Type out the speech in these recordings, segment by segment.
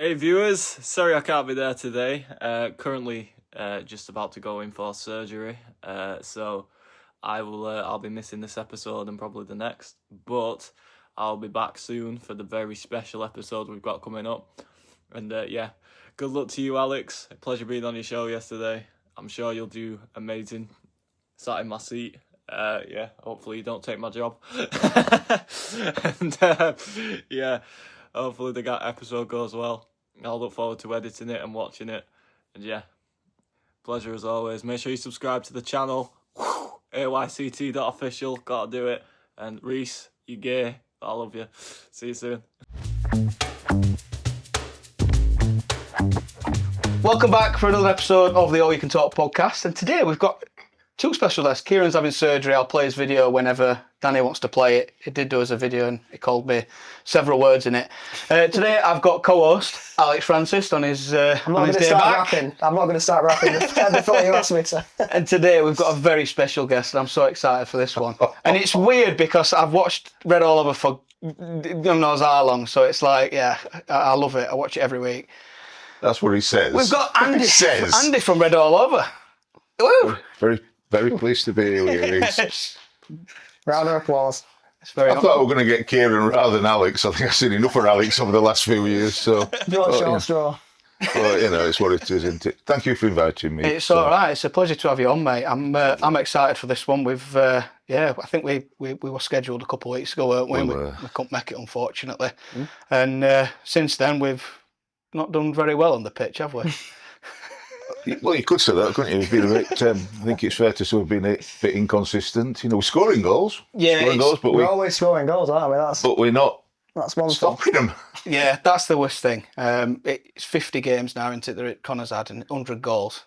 Hey viewers, sorry I can't be there today. Currently just about to go in for surgery, so I'll be missing this episode and probably the next, but I'll be back soon for the very special episode we've got coming up. And yeah, good luck to you, Alex. Pleasure being on your show yesterday. I'm sure you'll do amazing. Sat in my seat. Yeah, hopefully you don't take my job. And yeah, hopefully the episode goes well. I'll look forward to editing it and watching it. And yeah, pleasure as always. Make sure you subscribe to the channel. ayct.official, gotta do it. And Reese, you gay. I love you. See you soon. Welcome back for another episode of the All You Can Talk podcast. And today we've got two special guests. Kieran's having surgery. I'll play his video whenever Danny wants to play it. He did do us a video and he called me several words in it. Today I've got co-host Alex Francis on his day back. I'm not going to start rapping before you ask me to. And today we've got a very special guest and I'm so excited for this one. And it's weird because I've watched Red All Over for God knows how long. So it's like, yeah, I love it. I watch it every week. That's what he says. We've got Andy from Red All Over. Woo! Very pleased to be here with you. Round of applause. I thought we were going to get Kieran rather than Alex. I think I've seen enough of Alex over the last few years. So, Short straw. Well, you know, it's what it is, isn't it? Thank you for inviting me. It's all right. It's a pleasure to have you on, mate. I'm excited for this one. We've I think we were scheduled a couple of weeks ago, weren't we? We couldn't make it, unfortunately. And since then, we've not done very well on the pitch, have we? Well, you could say that, couldn't you? We've been a bit, I think it's fair to say we've been a bit inconsistent. You know, we're scoring goals. Yeah, but we're always scoring goals, aren't we? But we're not one stopping them. Yeah, that's the worst thing. It's 50 games now, isn't it, that Connor's had, and 100 goals.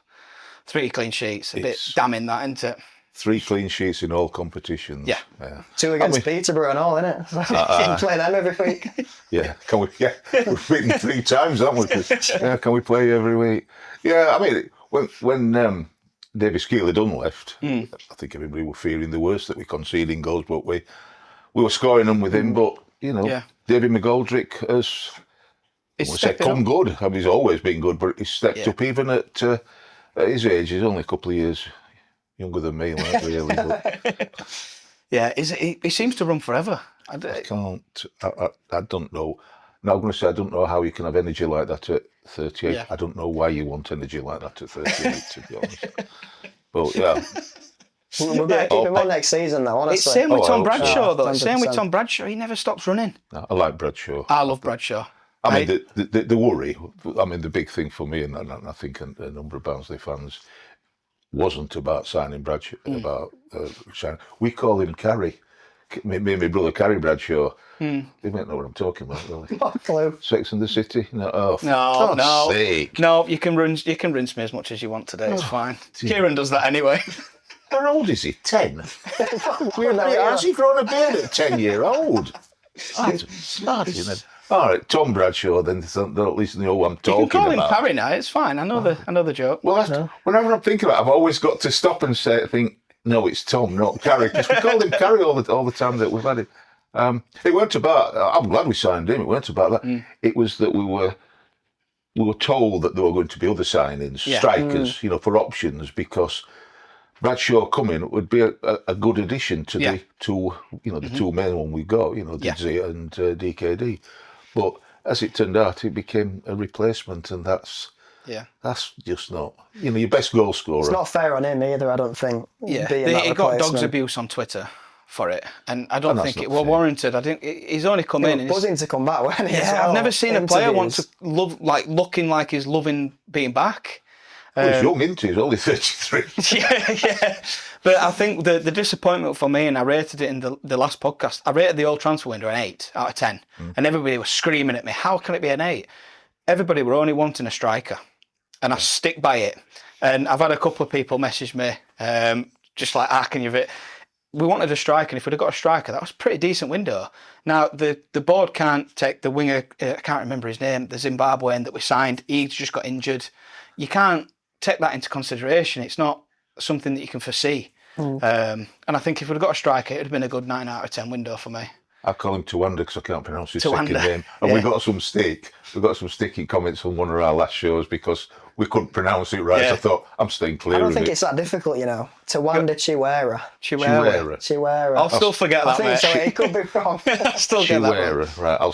3 clean sheets. A bit damning that, isn't it? 3 clean sheets in all competitions. Yeah. 2 against Peterborough and all, innit? You play them every week. Yeah, we've beaten 3 times, haven't we? Yeah, can we play every week? Yeah, I mean, when Davis Keeler-Dunn left, I think everybody were fearing the worst, that we're conceding goals, but we were scoring them with him. But, you know, David McGoldrick has come good. I mean, he's always been good, but he's stepped up even at his age. He's only a couple of years younger than me, like, really. But yeah, he seems to run forever. I don't know. Now, I'm going to say I don't know how you can have energy like that at 38. Yeah. I don't know why you want energy like that at 38, to be honest. But yeah. We'll keep him on next season, though, honestly. It's same with Tom Bradshaw, though. 100%. Same with Tom Bradshaw. He never stops running. I like Bradshaw. I love Bradshaw. I mean, the worry, I mean, the big thing for me, and I think a number of Barnsley fans, wasn't about signing Bradshaw, we call him Carrie. Me and my brother Carrie Bradshaw. They might know what I'm talking about, really. Not a clue. Sex and the City? No. Sake. No, you can rinse me as much as you want today. It's fine. Kieran does that anyway. How old is he? 10? Has he grown a beard at 10-year-old? All right, Tom Bradshaw, then at least know what I'm talking about. You can call him Carrie now, it's fine. I know the joke. Well, whenever I'm thinking about it, I've always got to stop and think, no, it's Tom, not Carrie, because we called him Carrie all the time that we've had him. It weren't about, I'm glad we signed him, it weren't about that. It was that we were told that there were going to be other signings, strikers, you know, for options, because Bradshaw coming would be a good addition to the two, you know, the two main one we got, you know, Dizzy and DKD. But as it turned out, it became a replacement, and that's just not, you know, your best goal scorer. It's not fair on him either, I don't think. Yeah, he got dogs abuse on Twitter for it, and I don't think it was warranted. I think he's only come in. He was buzzing to come back, wasn't he? Yeah, I've never seen a player want to looking like he's loving being back. Well, he's young, isn't he? He's only 33. yeah. But I think the disappointment for me, and I rated it in the last podcast, I rated the old transfer window an 8 out of 10. And everybody was screaming at me, how can it be an 8? Everybody were only wanting a striker. And I stick by it. And I've had a couple of people message me, just like, can you it? We wanted a striker, and if we'd have got a striker, that was a pretty decent window. Now, the board can't take the winger, I can't remember his name, the Zimbabwean that we signed, he's just got injured. You can't take that into consideration. It's not something that you can foresee. And I think if we'd have got a striker, it would have been a good 9 out of 10 window for me. I call him Tawanda because I can't pronounce his second Tawanda. name. And we got some stick. We got some sticky comments on one of our last shows because we couldn't pronounce it right. Yeah. So I thought, I'm staying clear I don't of think it. it's that difficult, Tawanda Chiwera. Chihuahua. I'll still forget that, I think mate. so. It could be wrong. I'll still get that wrong. Chihuahua. Right, I'll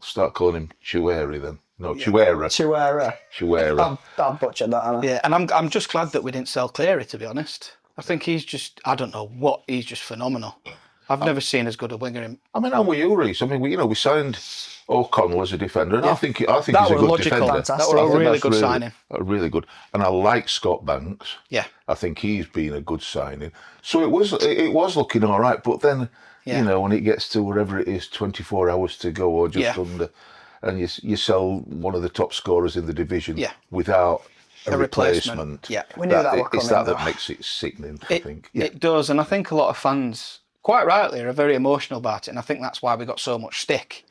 start calling him Chihuahua then. No, Chihuahua. Chiwera. I've butchered that, haven't I? Yeah, and I'm just glad that we didn't sell Cleary, to be honest. I think he's just, I don't know what, he's just phenomenal. I've never seen as good a winger in. I mean, how were you, Reece? I mean, we signed O'Connell as a defender, and I think he's That a was good logical. defender. That was a really good signing. Really good. And I like Scott Banks. Yeah. I think he's been a good signing. So it was looking all right, but then, when it gets to whatever it is, 24 hours to go or just under, and you sell one of the top scorers in the division without a replacement. Yeah. We knew that were It's coming, that though. makes it sickening, I think. Yeah. It does, and I think a lot of fans, quite rightly, are very emotional about it, and I think that's why we got so much stick.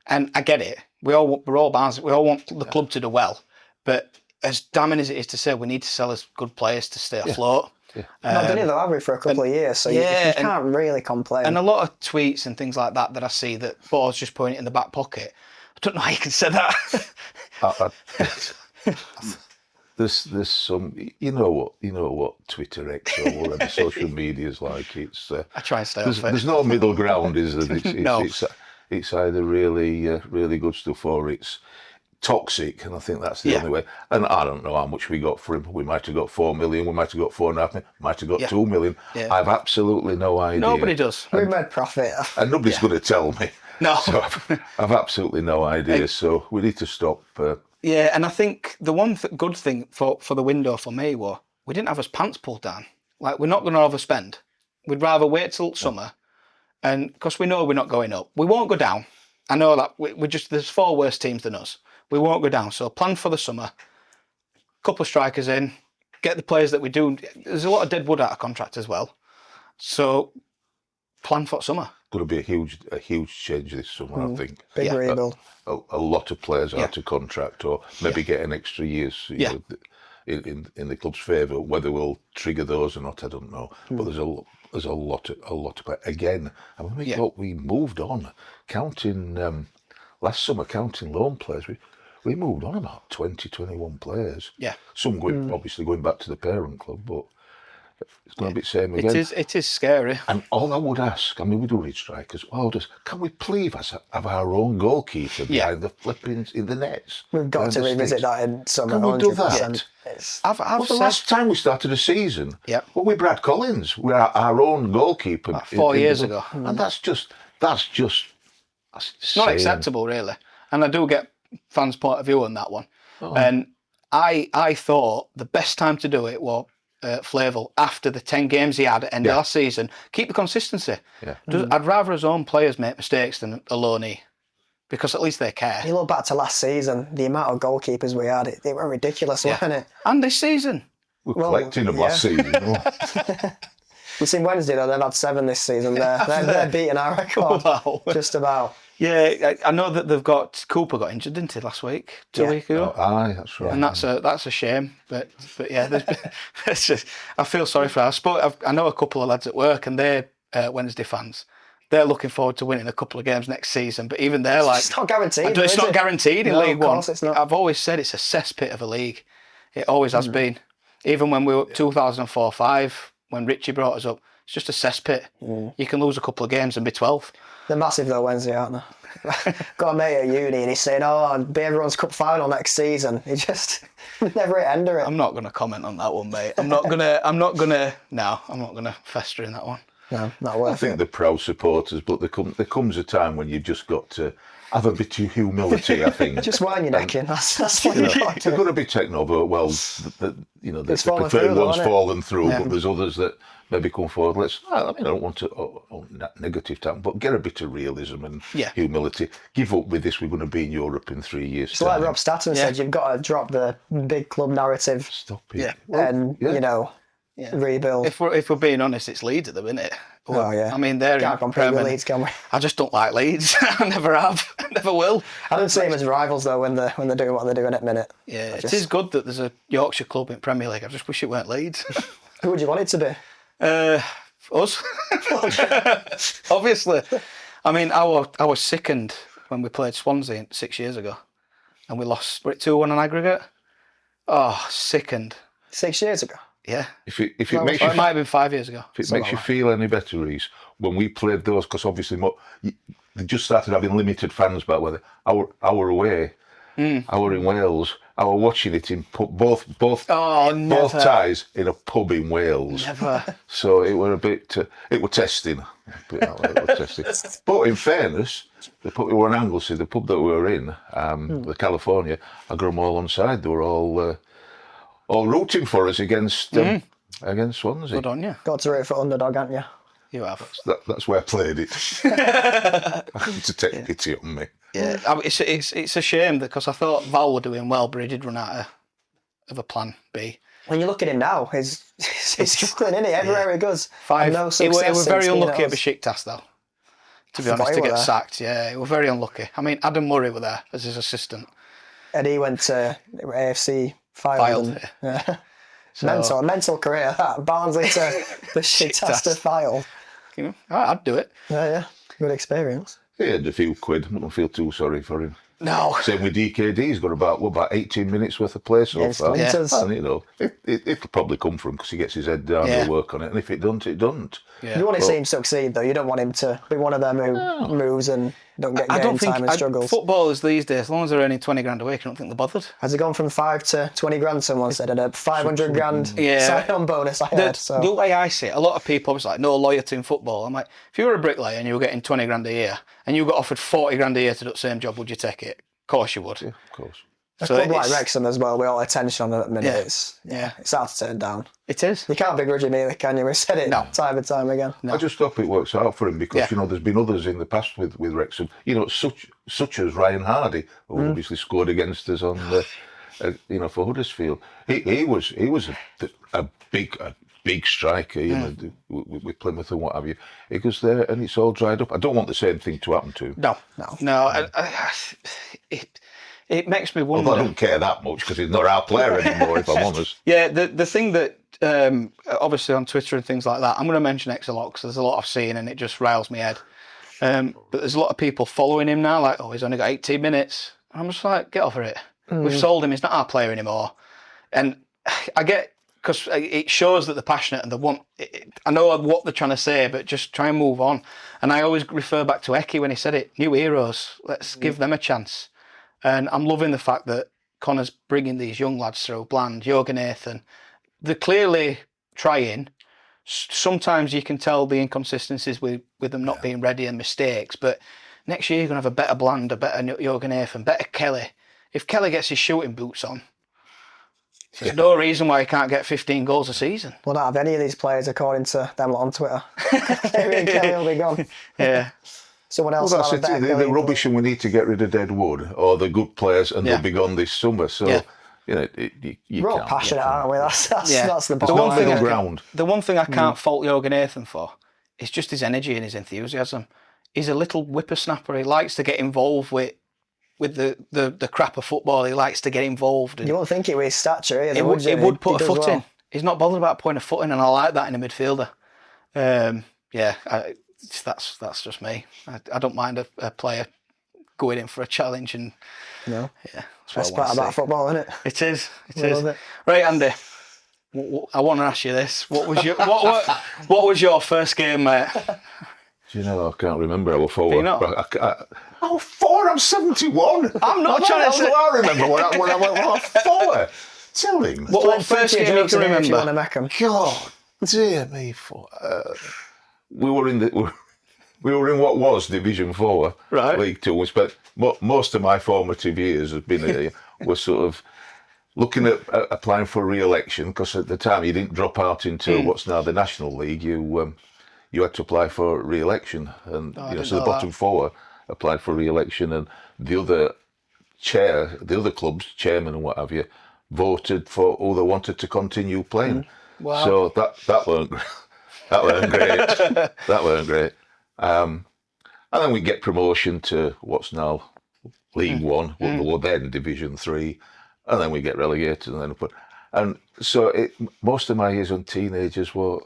And I get it. We're all bands. We all want the club to do well, but as damning as it is to say, we need to sell as good players to stay afloat. Not done it though, have we, for a couple of years? So you can't really complain. And a lot of tweets and things like that I see that Bo's just putting it in the back pocket. I don't know how you can say that. There's some, you know what Twitter X or whatever social media is like. It's I try and stay off it. there's no middle ground, is there? No. It's either really good stuff or it's toxic, and I think that's the only way. And I don't know how much we got for him. We might have got 4 million, we might have got 4.5 million, might have got 2 million. Yeah. I've absolutely no idea. Nobody does. We made profit. And nobody's going to tell me. No. So I've absolutely no idea. So we need to stop. Yeah, and I think the one good thing for the window for me was we didn't have his pants pulled down. Like, we're not going to overspend. We'd rather wait till summer, and because we know we're not going up. We won't go down. I know that there's 4 worse teams than us. We won't go down. So plan for the summer. Couple of strikers in. Get the players that we do. There's a lot of dead wood out of contract as well. So plan for summer. Going to be a huge change this summer, I think. Big rebuild. A lot of players out of contract, or maybe getting extra years in the club's favour. Whether we'll trigger those or not, I don't know. But there's a lot of players. Again, I mean, we moved on. Counting last summer, counting loan players, we moved on about 20, 21 players. Yeah. Some obviously going back to the parent club, but it's going to be the same again. It is scary. And all I would ask, I mean, we do need strikers. Can we please have our own goalkeeper behind the flippings in the nets? We've got to revisit that in summer. Can we do 100%. that? I've The last time we started a season, Yep. well, with Brad Collins, we're our own goalkeeper. About 4 years ago. And that's just It's not acceptable, really. And I do get fans' point of view on that one. And I thought the best time to do it was Flavel after the 10 games he had at end of last season. Keep the consistency. Yeah. I'd rather his own players make mistakes than a loanee, because at least they care. You look back to last season, the amount of goalkeepers we had, they were ridiculous, weren't it? And this season. We're collecting them last season. We've seen Wednesday, though, they've had 7 this season. They're beating our record. Wow. Just about. Yeah, I know that Cooper got injured, didn't he, last week? 2 weeks ago? Aye, that's right. And that's a shame, but yeah, it's just, I feel sorry for us. I know a couple of lads at work, and they're Wednesday fans. They're looking forward to winning a couple of games next season, but even they're like, It's not guaranteed. it's not guaranteed in League One. It's not. I've always said it's a cesspit of a league. It always has been. Even when we were 2004-05, when Richie brought us up, it's just a cesspit. You can lose a couple of games and be 12th. They're massive though, Wednesday, aren't they? Got a mate at uni and he's saying, I'll be everyone's cup final next season. He just never hit end of it. I'm not going to comment on that one, mate. I'm not going to fester in that one. No, not worth I think it. they're proud supporters, but there comes a time when you've just got to have a bit of humility, I think. Just wind your neck in. That's what you've got to They're do. going to be taken over. Well, the fallen preferred through, one's hasn't it? fallen through, but there's others that maybe come forward. I don't want to negative time, but get a bit of realism and humility. Give up with this. We're going to be in Europe in 3 years. It's like Rob Statten said, you've got to drop the big club narrative Stop it. Yeah. and, rebuild. If we're being honest, it's Leeds at the minute. Oh, yeah. I mean, they're Can't in compete with Premier. Leeds, can we? I just don't like Leeds. I never have. I never will. I don't see them as rivals, though, when they're doing what they're doing at the minute. Yeah, it is good that there's a Yorkshire club in Premier League. I just wish it weren't Leeds. Who would you want it to be? Us. Obviously. I mean, I was sickened when we played Swansea 6 years ago, and we lost. Were it 2-1 on aggregate? Oh, sickened. 6 years ago. Yeah. If it It makes you might have been 5 years ago. If it makes you feel any better, Reece, when we played those, because obviously they just started having limited fans back when our away, our in Wales, I were watching it in both ties in a pub in Wales. Never. So it were a bit, it were testing. Put it that way, it were testing. But in fairness, the pub, we were in Anglesey, the pub that we were in, the California, I got them all on side. They were all rooting for us against Swansea. Good on you. Got to root for underdog, haven't you? You have. That's where I played it. To take pity on me. Yeah, it's a shame because I thought Val were doing well, but he did run out of a plan B. When you look at him now, he's struggling, isn't he? Everywhere he goes. Five. No He success was very since unlucky at Besiktas. Besiktas, though. To be I honest, forgot to he get were there. sacked. Yeah, he was very unlucky. I mean, Adam Murray were there as his assistant. And he went to AFC Filed, Filed. Yeah. Mental career, that. Barnsley to Besiktas to Filed. You know, I'd do it. Yeah. Good experience. He had a few quid. I don't feel too sorry for him. No. Same with DKD. He's got about 18 minutes worth of play so Against far. Splinters. And it'll probably come from because he gets his head down and work on it. And if it doesn't, it doesn't. Yeah. You want to see him succeed, though. You don't want him to be one of them who moves and don't get I game don't think time and struggles. footballers these days, as long as they're earning 20 grand a week, I don't think they're bothered. Has it gone from 5 to 20 grand? Someone said, and a 500 grand sign-on bonus. I heard. The way I see it, a lot of people was like, no loyalty in football. I'm like, if you were a bricklayer and you were getting 20 grand a year and you got offered 40 grand a year to do the same job, would you take it? Of course you would. Yeah, of course. A club like Wrexham as well, with all the attention on it at the minute, Yeah. it's hard to turn down. It is. You can't begrudge him either, can you? We've said it No. time and time again. I just hope it works out for him because there's been others in the past with Wrexham. Such as Ryan Hardy, who obviously scored against us on the for Huddersfield. He was a big striker, with Plymouth and what have you. He goes there and it's all dried up. I don't want the same thing to happen to him. No. It makes me wonder. Although I don't care that much because he's not our player anymore, if I'm honest. Yeah, the thing that obviously on Twitter and things like that, I'm going to mention X a lot because there's a lot I've seen and it just riles me head. But there's a lot of people following him now, like, oh, he's only got 18 minutes. And I'm just like, get over it. We've sold him. He's not our player anymore. And I get, because it shows that they're passionate and they want. I know what they're trying to say, but just try and move on. And I always refer back to Eki when he said it. New heroes. Let's give them a chance. And I'm loving the fact that Connor's bringing these young lads through. Bland, Jorgen Nathan. They're clearly trying. Sometimes you can tell the inconsistencies with them not being ready and mistakes. But next year you're going to have a better Bland, a better Jorgen Nathan, better Kelly. If Kelly gets his shooting boots on, there's no reason why he can't get 15 goals a season. We'll not have any of these players according to them lot on Twitter. Kelly will be gone. Yeah. Someone else Well, will that's have a it. better The Kelly. rubbish and we need to get rid of dead wood or the good players and they'll be gone this summer. So, you We're all can't. passionate, aren't we? That's the It's bottom not line. middle ground. The one thing I can't fault Jorgen Nathan for is just his energy and his enthusiasm. He's a little whippersnapper. He likes to get involved with the crap of football. He likes to get involved. And You won't think it with his stature, either, he would you? would put a does foot well. in. He's not bothered about putting a foot in, and I like that in a midfielder. That's just me. I don't mind a player going in for a challenge, and No. that's That's what I part want about to see. football, isn't it? It is. It We is. love it. Right, Andy. I want to ask you this. What was your what was your first game, mate? Do you know, I can't remember our forward. you not? Our forward, I'm 71. I'm not How trying to the hell say. do I remember when I went our forward? Tell him. What first game you Jokes can in here if you want remember? to make 'em. God, dear me. We were in what was Division 4, Right. League 2. We spent most of my formative years have been were sort of looking at applying for re-election because at the time you didn't drop out into what's now the National League. You had to apply for re-election, and didn't so the know bottom four applied for re-election, and the other clubs, chairman and what have you, voted for who they wanted to continue playing. Wow. So that weren't that weren't great. That weren't great. And then we get promotion to what's now League 1, what were then Division 3, and then we get relegated, and so most of my years on teenagers were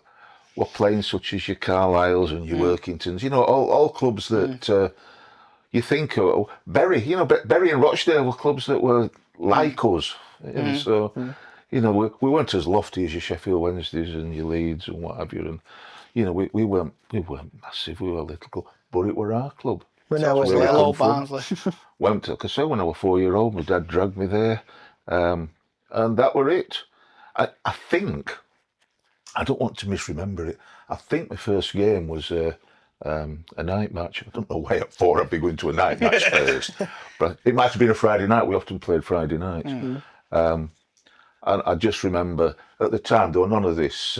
were playing, such as your Carlisles and your Workingtons, you know, all clubs that you think, Bury, you know, Bury and Rochdale were clubs that were like us. And so, you know, we weren't as lofty as your Sheffield Wednesdays and your Leeds and what have you. And, you know, we weren't massive, we were a little club, but it were our club. We know That's where where we we Hello, come from. Barnsley. Went to, because when I was 4-year-old, my dad dragged me there, and that were it. I think, I don't want to misremember it, I think my first game was a night match. I don't know why at 4 I'd be going to a night match first, but it might have been a Friday night. We often played Friday nights. And I just remember, at the time, there were none of this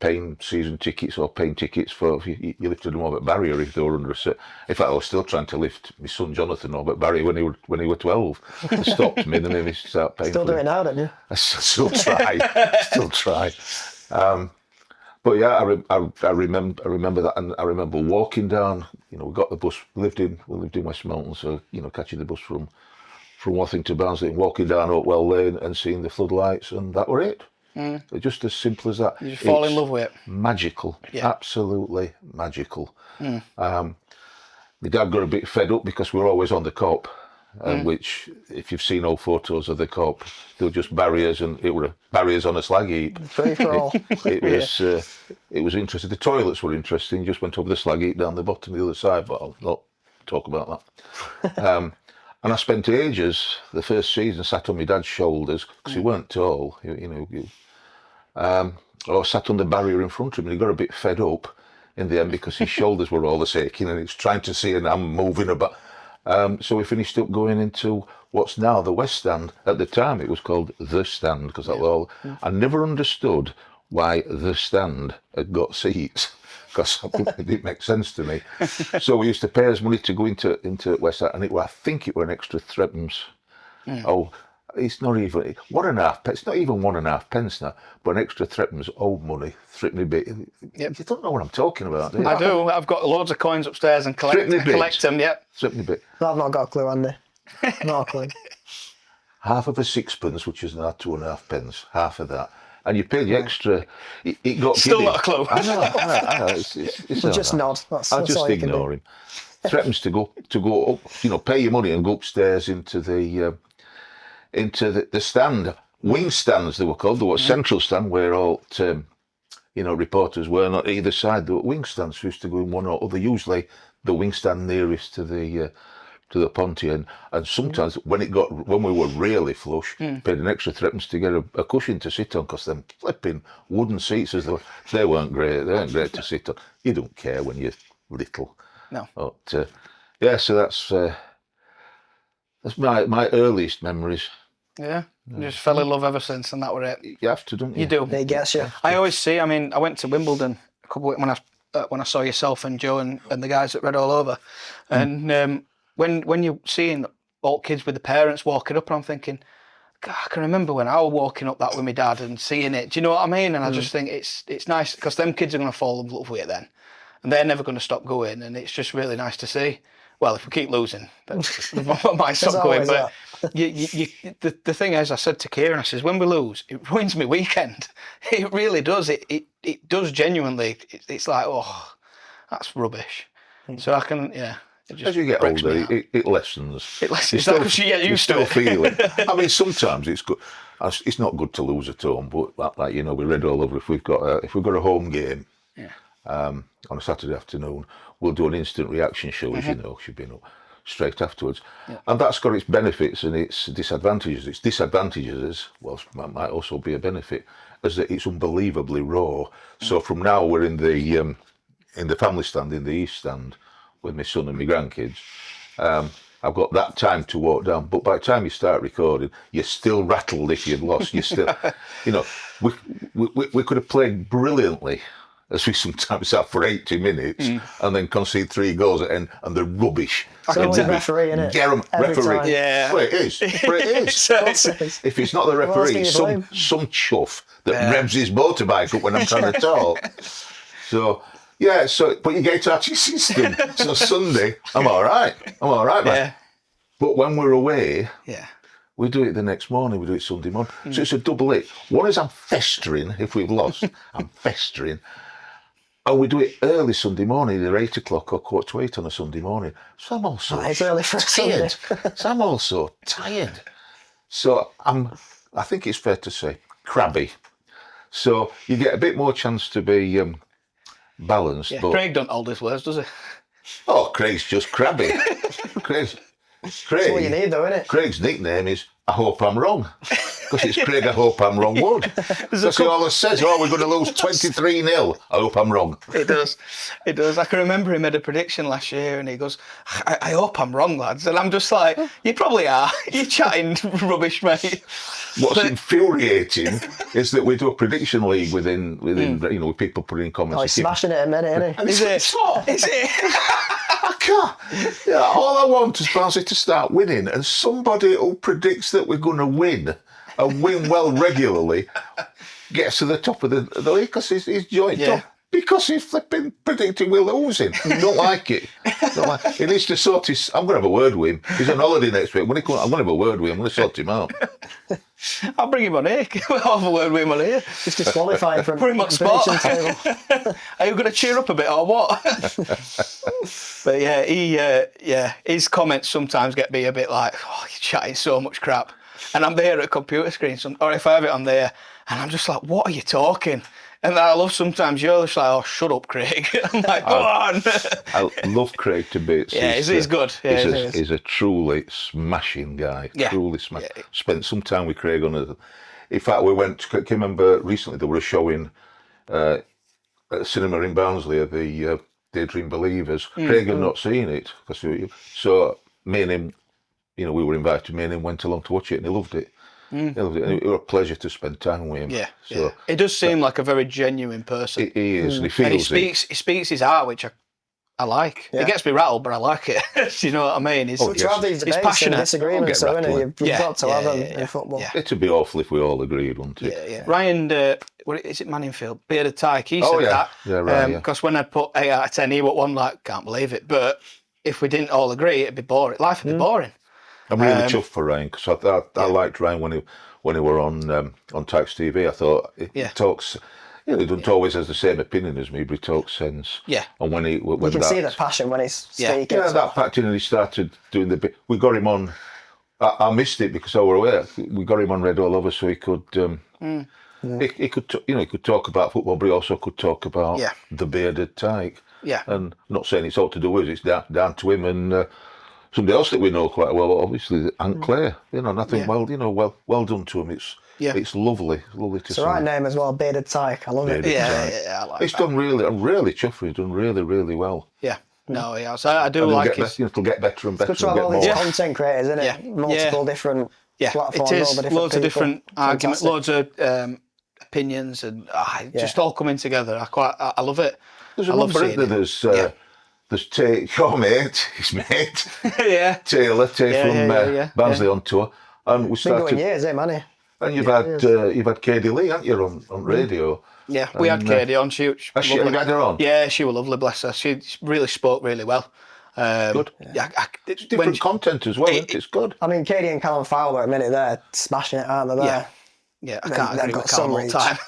paying season tickets or paying tickets for, you lifted them over at barrier if they were under a set. In fact, I was still trying to lift my son Jonathan over at barrier when he were 12. They stopped me and then they started paying Still for do it it. now, don't you? I still try. But yeah, I remember that, and I remember walking down. You know, we got the bus. We lived in Westmoreland, so you know, catching the bus from Wathing to Barnsley and walking down Oakwell Lane and seeing the floodlights, and that were it. Just as simple as that. You just fall in love with it. Magical, Yeah. absolutely magical. My dad got a bit fed up because we were always on the Cop, which, if you've seen old photos of the Cop, they were just barriers, and it were barriers on a slag heap. Free for all. It was interesting. The toilets were interesting. You just went over the slag heap down the bottom of the other side, but I'll not talk about that. And I spent ages, the first season, sat on my dad's shoulders, because he weren't tall, or sat on the barrier in front of him, and he got a bit fed up in the end because his shoulders were all aching, and he's trying to see, and I'm moving about. So we finished up going into what's now the West Stand. At the time, it was called The Stand, because that was all. I never understood why The Stand had got seats, because it didn't make sense to me. So we used to pay us money to go into West Stand, and I think it were an extra threepence. Oh, it's not even 1.5 pence. It's not even 1.5 pence now, but an extra threepence old money, threepenny bit. Yep. You don't know what I'm talking about, do you? I do. I've got loads of coins upstairs and collect them. Yep. Threepenny bit. I've not got a clue, Andy. Not a clue. Half of a sixpence, which is now 2.5 pence, half of that. And you paid the extra. It got Still giddy. not a clue. I know. It's all Just right. nod. That's I'll all just you can do. ignore him. Threepence to go up, pay your money and go upstairs into the stand. Wing stands, they were called. There was a central stand where all reporters were on either side. There were wing stands who used to go in one or other. Usually the wing stand nearest to the Ponty, and sometimes when we were really flush, paid an extra threepence to get a cushion to sit on, because them flipping wooden seats, they weren't great. They weren't great to sit on. You don't care when you're little. No. But so that's my earliest memories. Yeah. You just fell in love ever since, and that were it. You have to, don't you? You do. It gets you. I always see. I mean, I went to Wimbledon a couple of when I saw yourself and Joe and the guys that read all over, and when you're seeing all kids with the parents walking up, and I'm thinking, God, I can remember when I was walking up that with my dad and seeing it. Do you know what I mean? And I just think it's nice, because them kids are going to fall in love with it then, and they're never going to stop going, and it's just really nice to see. Well, if we keep losing, then I might stop going. But the thing is, I said to Kieran, I says, when we lose, it ruins my weekend. It really does. It does genuinely. It's like, oh, that's rubbish. So I can, It just As you get breaks older, me heart. it lessens. It lessens. You Is that 'cause you get used to it? feel it. I mean, sometimes it's good. It's not good to lose at home, but like we read all over. If we've got a home game, on a Saturday afternoon, we'll do an instant reaction show, as you know, should be straight afterwards. And that's got its benefits and its disadvantages. Its disadvantages, might also be a benefit, is that it's unbelievably raw. So from now we're in the family stand, in the East Stand, with my son and my grandkids. I've got that time to walk down, but by the time you start recording, you're still rattled if you'd lost. You're still, we could have played brilliantly, as we sometimes have, for 80 minutes, and then concede 3 goals at the end, and they're rubbish. So it's a referee, innit? Get 'em, Every referee. time. Yeah. Well, it is. But it is. If it's not the else referee, can you blame? some chuff that revs his motorbike up when I'm trying to talk. But you get out your system. So Sunday, I'm all right, mate. Yeah. But when we're away, we do it the next morning, we do it Sunday morning. So it's a double hit. One is I'm festering, if we've lost, I'm festering. And we do it early Sunday morning, either 8 o'clock or 7:45 on a Sunday morning. So I'm also It's early for a tired. Sunday. So I'm also tired. So I think it's fair to say, crabby. So you get a bit more chance to be balanced. Yeah, but Craig don't hold his words, does he? oh, Craig's just crabby. Craig. That's what you need, though, isn't it? Craig's nickname is I hope I'm wrong. Because it's Craig, I hope I'm wrong wood. Because he always says, oh, we're going to lose 23-0. I hope I'm wrong. It does. It does. I can remember he made a prediction last year and he goes, I hope I'm wrong, lads. And I'm just like, you probably are. You're chatting rubbish, mate. What's infuriating is that we do a prediction league within you know, with people putting in comments. Oh, he's smashing it a minute, isn't he? Is it? Is it? I can't. Yeah, all I want is Barnsley to start winning, and somebody who predicts that we're going to win and win well regularly gets to the top of the league because he's joined up. Because he's flipping predicting we're losing. Don't like it. He needs to sort his... I'm going to have a word with him. He's on holiday next week. When he comes, I'm going to have a word with him. I'm going to sort him out. I'll bring him on here. We'll have a word with him on here. Just disqualifying from Put him on spot. prediction table. Are you going to cheer up a bit or what? But yeah, his comments sometimes get me a bit like, oh, you're chatting so much crap. And I'm there at a computer screen, or if I have it on there, and I'm just like, what are you talking? And I love sometimes you're just like, oh, shut up, Craig. I'm like, go on. I love Craig to bits. Yeah, he's good. Yeah, he's a truly smashing guy. Yeah. Truly smashing. Yeah. Spent some time with Craig on a... In fact, we went... Can you remember recently there were a showing at a cinema in Barnsley of the Daydream Believers. Craig had not seen it. So me and him, you know, we were invited. Me and him went along to watch it and he loved it. He loved it. And it was a pleasure to spend time with him. Yeah, so, It does seem like a very genuine person. He is, and he feels and he speaks his heart, which I like. Yeah. It gets me rattled, but I like it. Do you know what I mean? He's, To have these he's debates and passionate. disagreements, so innit? You've Yeah, got to have them yeah. in football. Yeah. It'd be awful if we all agreed, wouldn't it? Yeah. Ryan, what is it, Manningfield? Bearded Tyke, he said that. Yeah, right, Because when I put 8 out of 10, he was one like, can't believe it. But if we didn't all agree, it'd be boring. Life would be boring. I'm really chuffed for Ryan because I liked Ryan when he were on Tyke's TV. I thought he talks. You know, he doesn't always has the same opinion as me, but he talks sense. Yeah. And when You can see the passion when he's speaking. Yeah, that passion, and he started doing the bit. We got him on. I missed it because I were aware. We got him on Red All Over so he could. He could, he could talk about football, but he also could talk about the bearded Tyke. Yeah. And I'm not saying it's all to do with it. It's down to him and somebody else that we know quite well. Obviously, Aunt Claire. You know, and I think well done to him. It's lovely to It's see. the right name as well, Bearded Tyke. I love it. Yeah, I like It's that. done really. I'm really chuffed. He's done really well. Yeah. No, yeah. So I do And like it. It'll get better and better. Good to have and all get these more. content creators, isn't it? Yeah. Multiple different platforms. it is. all the different Loads of people. different arguments, Fantastic. loads of opinions, and just all coming together. I love it. There's I a love number, seeing isn't there? There's your mate, his mate, yeah. Tay from Barnsley on tour, and we Been started. going years, man. And you've had Katie Lee, haven't you, on radio? Yeah, we had Katie on. She Have you had her on? Yeah, she was lovely, bless her. She really spoke really well. Good. Yeah, It's different content as well, isn't it? It's good. I mean, Katie and Callum Fowler, a minute there, smashing it, aren't they? There? Yeah, I They've can't agree got with Callum some all the time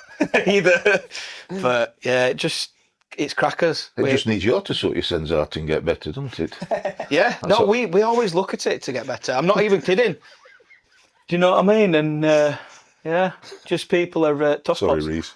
either. But yeah, it's crackers. It just needs you to sort your sense out and get better, doesn't it? Yeah, we always look at it to get better. I'm not even kidding. Do you know what I mean? And just people are tough. Sorry, Reese.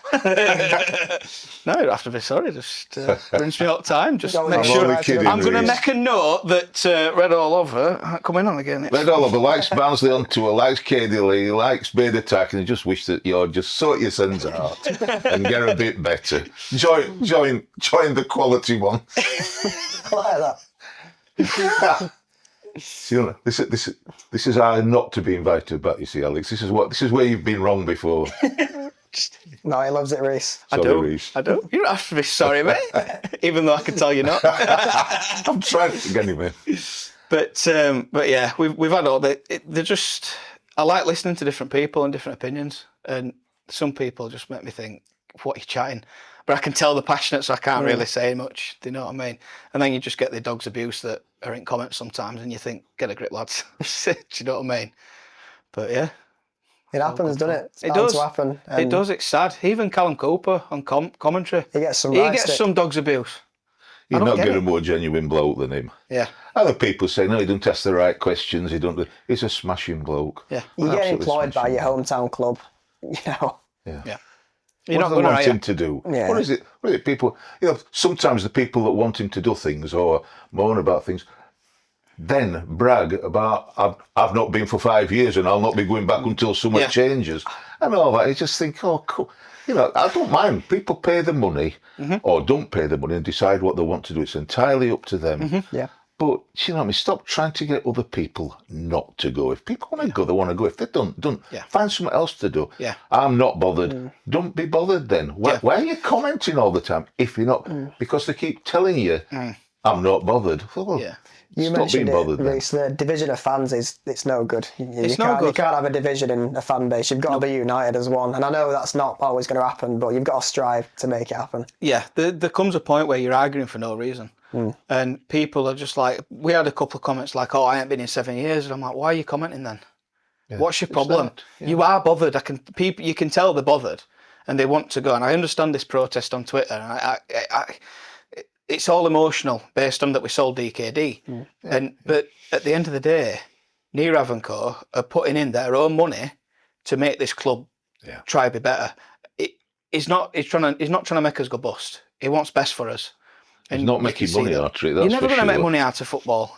No, you don't have to be sorry. Just rinse me all the time. Just I'm make only sure. kidding, I'm going to Reese. make a note that Red All Over coming on again. Red All Over likes Barnsley on tour, likes Katie Lee, likes Beard Attack, and I just wish that you'd just sort your sense out and get a bit better. Join the quality one. I like that. You know, this is how not to be invited back. You see, Alex. This is where you've been wrong before. No, he loves it, Reese. Sorry, Reese. I do. You don't have to be sorry, mate. Even though I can tell you not. I'm trying to get him in. But yeah, we've had all that. They're just. I like listening to different people and different opinions, and some people just make me think, "What are you chatting?" But I can tell they're passionate, so I can't really say much. Do you know what I mean? And then you just get the dog's abuse that are in comments sometimes, and you think, "Get a grip, lads." Do you know what I mean? But yeah. It happens, doesn't it? It's It bound does. to happen. It does. It's sad. Even Callum Cooper on commentary. He gets some He right gets stick. some dog's abuse. You're don't not get get a it. more genuine bloke than him. Yeah. Other people say, no, he doesn't ask the right questions. He's a smashing bloke. Yeah. You get Absolutely employed by smashing your bloke. hometown club, you know. Yeah. Yeah. What You're not do they going want to him to do? Yeah. What is it? People, sometimes the people that want him to do things or moan about things, then brag about, I've not been for 5 years and I'll not be going back until so much changes. And all that. You just think, oh, cool. I don't mind. People pay the money or don't pay the money and decide what they want to do. It's entirely up to them. Yeah. But, you know what I mean? Stop trying to get other people not to go. If people want to go, they want to go. If they don't, find something else to do. Yeah. I'm not bothered. Don't be bothered then. Why are you commenting all the time if you're not? Because they keep telling you, I'm not bothered. Well, You stop mentioned being bothered it, then. Reece, the division of fans it's no good. It's no good. You can't have a division in a fan base. You've got to be united as one. And I know that's not always going to happen, but you've got to strive to make it happen. Yeah, there comes a point where you're arguing for no reason. And people are just like, we had a couple of comments like, oh, I ain't been in 7 years. And I'm like, why are you commenting then? Yeah. What's your problem? That, You are bothered. You can tell they're bothered and they want to go. And I understand this protest on Twitter. And it's all emotional based on that we sold DKD. But at the end of the day, Nirav and Co are putting in their own money to make this club try to be better. He's not trying to make us go bust. He wants best for us. He's not making money out of it. You're never going to make money out of football.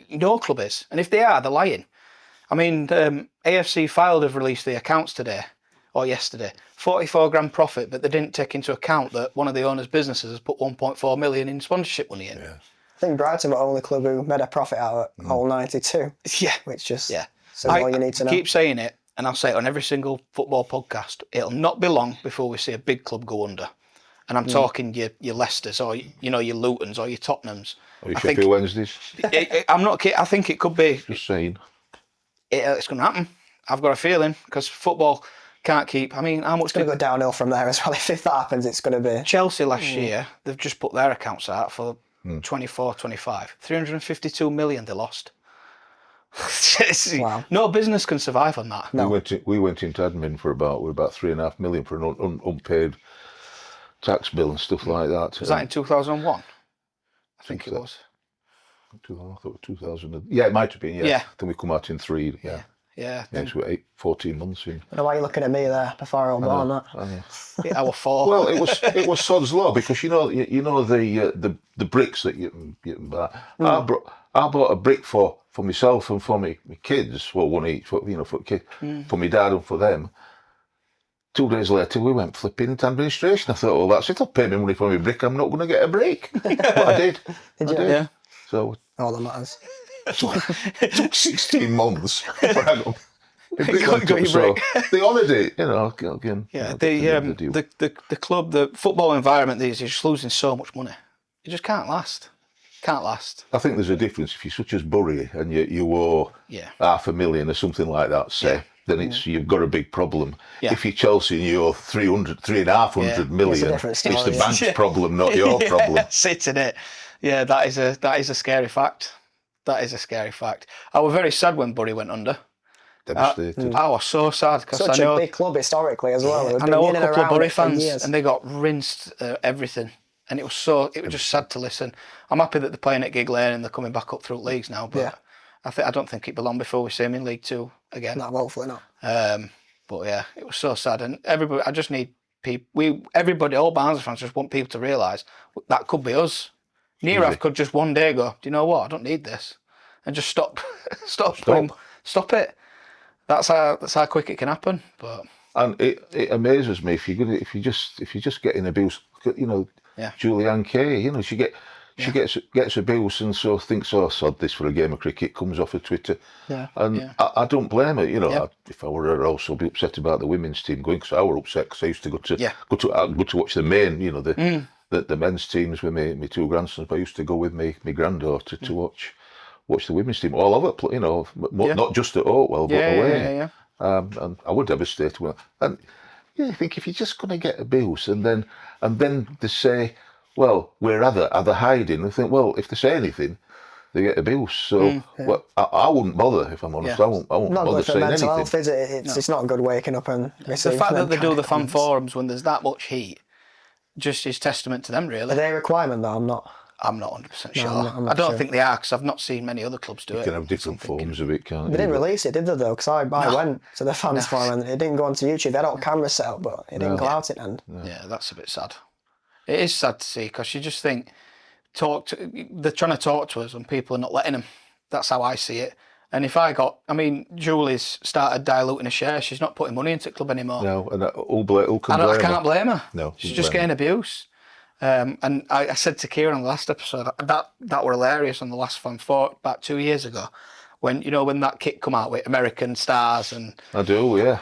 No club is. And if they are, they're lying. I mean, AFC Filed have released the accounts today or yesterday. 44 grand profit, but they didn't take into account that one of the owner's businesses has put 1.4 million in sponsorship money in. I think Brighton were the only club who made a profit out of all 92. Yeah. Which just says all you need to know. I keep saying it, and I'll say it on every single football podcast. It'll not be long before we see a big club go under. And I'm talking your Leicesters or your Lutons or your Tottenhams. Or your Sheffield Wednesdays. I'm not kidding. I think it could be. Just saying. It's going to happen. I've got a feeling because football can't keep. I mean, how much? It's going to go downhill from there as well. If that happens, it's going to be. Chelsea last year, they've just put their accounts out for 24-25. 352 million they lost. Wow. No business can survive on that. No. We went into admin for about 3.5 million for an unpaid tax bill and stuff like that. Was that in 2001? I think it was. I thought 2000. Yeah, it might have been. Yeah. Then we come out in 3. Yeah. Yeah. So 14 months in. I don't know why you're looking at me there before I was born. That. I was 4. Well, it was sod's law because you know the bricks that you can buy. I bought a brick for myself and for my kids. Well, one each for kids, for my dad and for them. 2 days later, we went flipping into administration. I thought, oh, that's it. I'll pay me money for my brick. I'm not going to get a break. But I did. Did you? Yeah. So All that matters. it took 16 months. Got your break. They honoured it, again. Yeah, the club, the football environment these is just losing so much money. It just can't last. Can't last. I think there's a difference if you're such as Bury and you owe $500,000 or something like that, say, then you've got a big problem. Yeah. If you're Chelsea and you owe 300 million, different it's story, the bank's problem, not your problem. Sit in it. Yeah, that is a scary fact. That is a scary fact. I was very sad when Bury went under. Devastated. I was so sad because Such I know a big club historically as well. I know a couple of Bury fans, and they got rinsed everything, and it was just sad to listen. I'm happy that they're playing at Gig Lane and they're coming back up through leagues now, but I don't think it'll be long before we see them in League 2 again. No, hopefully not. But yeah, it was so sad, and everybody. I just need people. All Barnsley fans just want people to realise that could be us. Nirav could just one day go, do you know what? I don't need this, and just stop it. That's how quick it can happen. But and it amazes me if you just get in abuse. Julianne Kay, she gets abuse and so thinks, oh, sod this for a game of cricket, comes off of Twitter. I don't blame her. If I were her, I'd also be upset about the women's team going, because I were upset because I used to go to watch the main, the men's teams with my 2 grandsons. But I used to go with my granddaughter to watch the women's team all over, not just at Oatwell, but away. And I was devastated. And you think if you're just going to get abuse, and then they say, well, we're either hiding. I think, well, if they say anything, they get abuse. So well, I wouldn't bother, if I'm honest. Yeah. I won't Not bother good for saying mental anything. health, is it? It's not good waking up and The receiving fact that them they do kind the of fan comments. forums when there's that much heat just is testament to them, Are really. they a requirement though? I'm not. I'm not 100% sure. I'm not I don't sure. think they are, because I've not seen many other clubs do You it. can have different forms of it, can't They you? didn't release it, did they though? Because I went to the fans forum and it didn't go onto YouTube. They had all cameras set up, but it didn't go out at the end. Yeah, that's a bit sad. It is sad to see, because you just think they're trying to talk to us and people are not letting them. That's how I see it. And if Julie's started diluting her share. She's not putting money into the club anymore. No, and who can I blame can't her? blame her. No, she's can't just blame getting abuse. And I said to Kieran on the last episode that were hilarious on the last fan for about 2 years ago, when that kit come out with American stars and I do, yeah.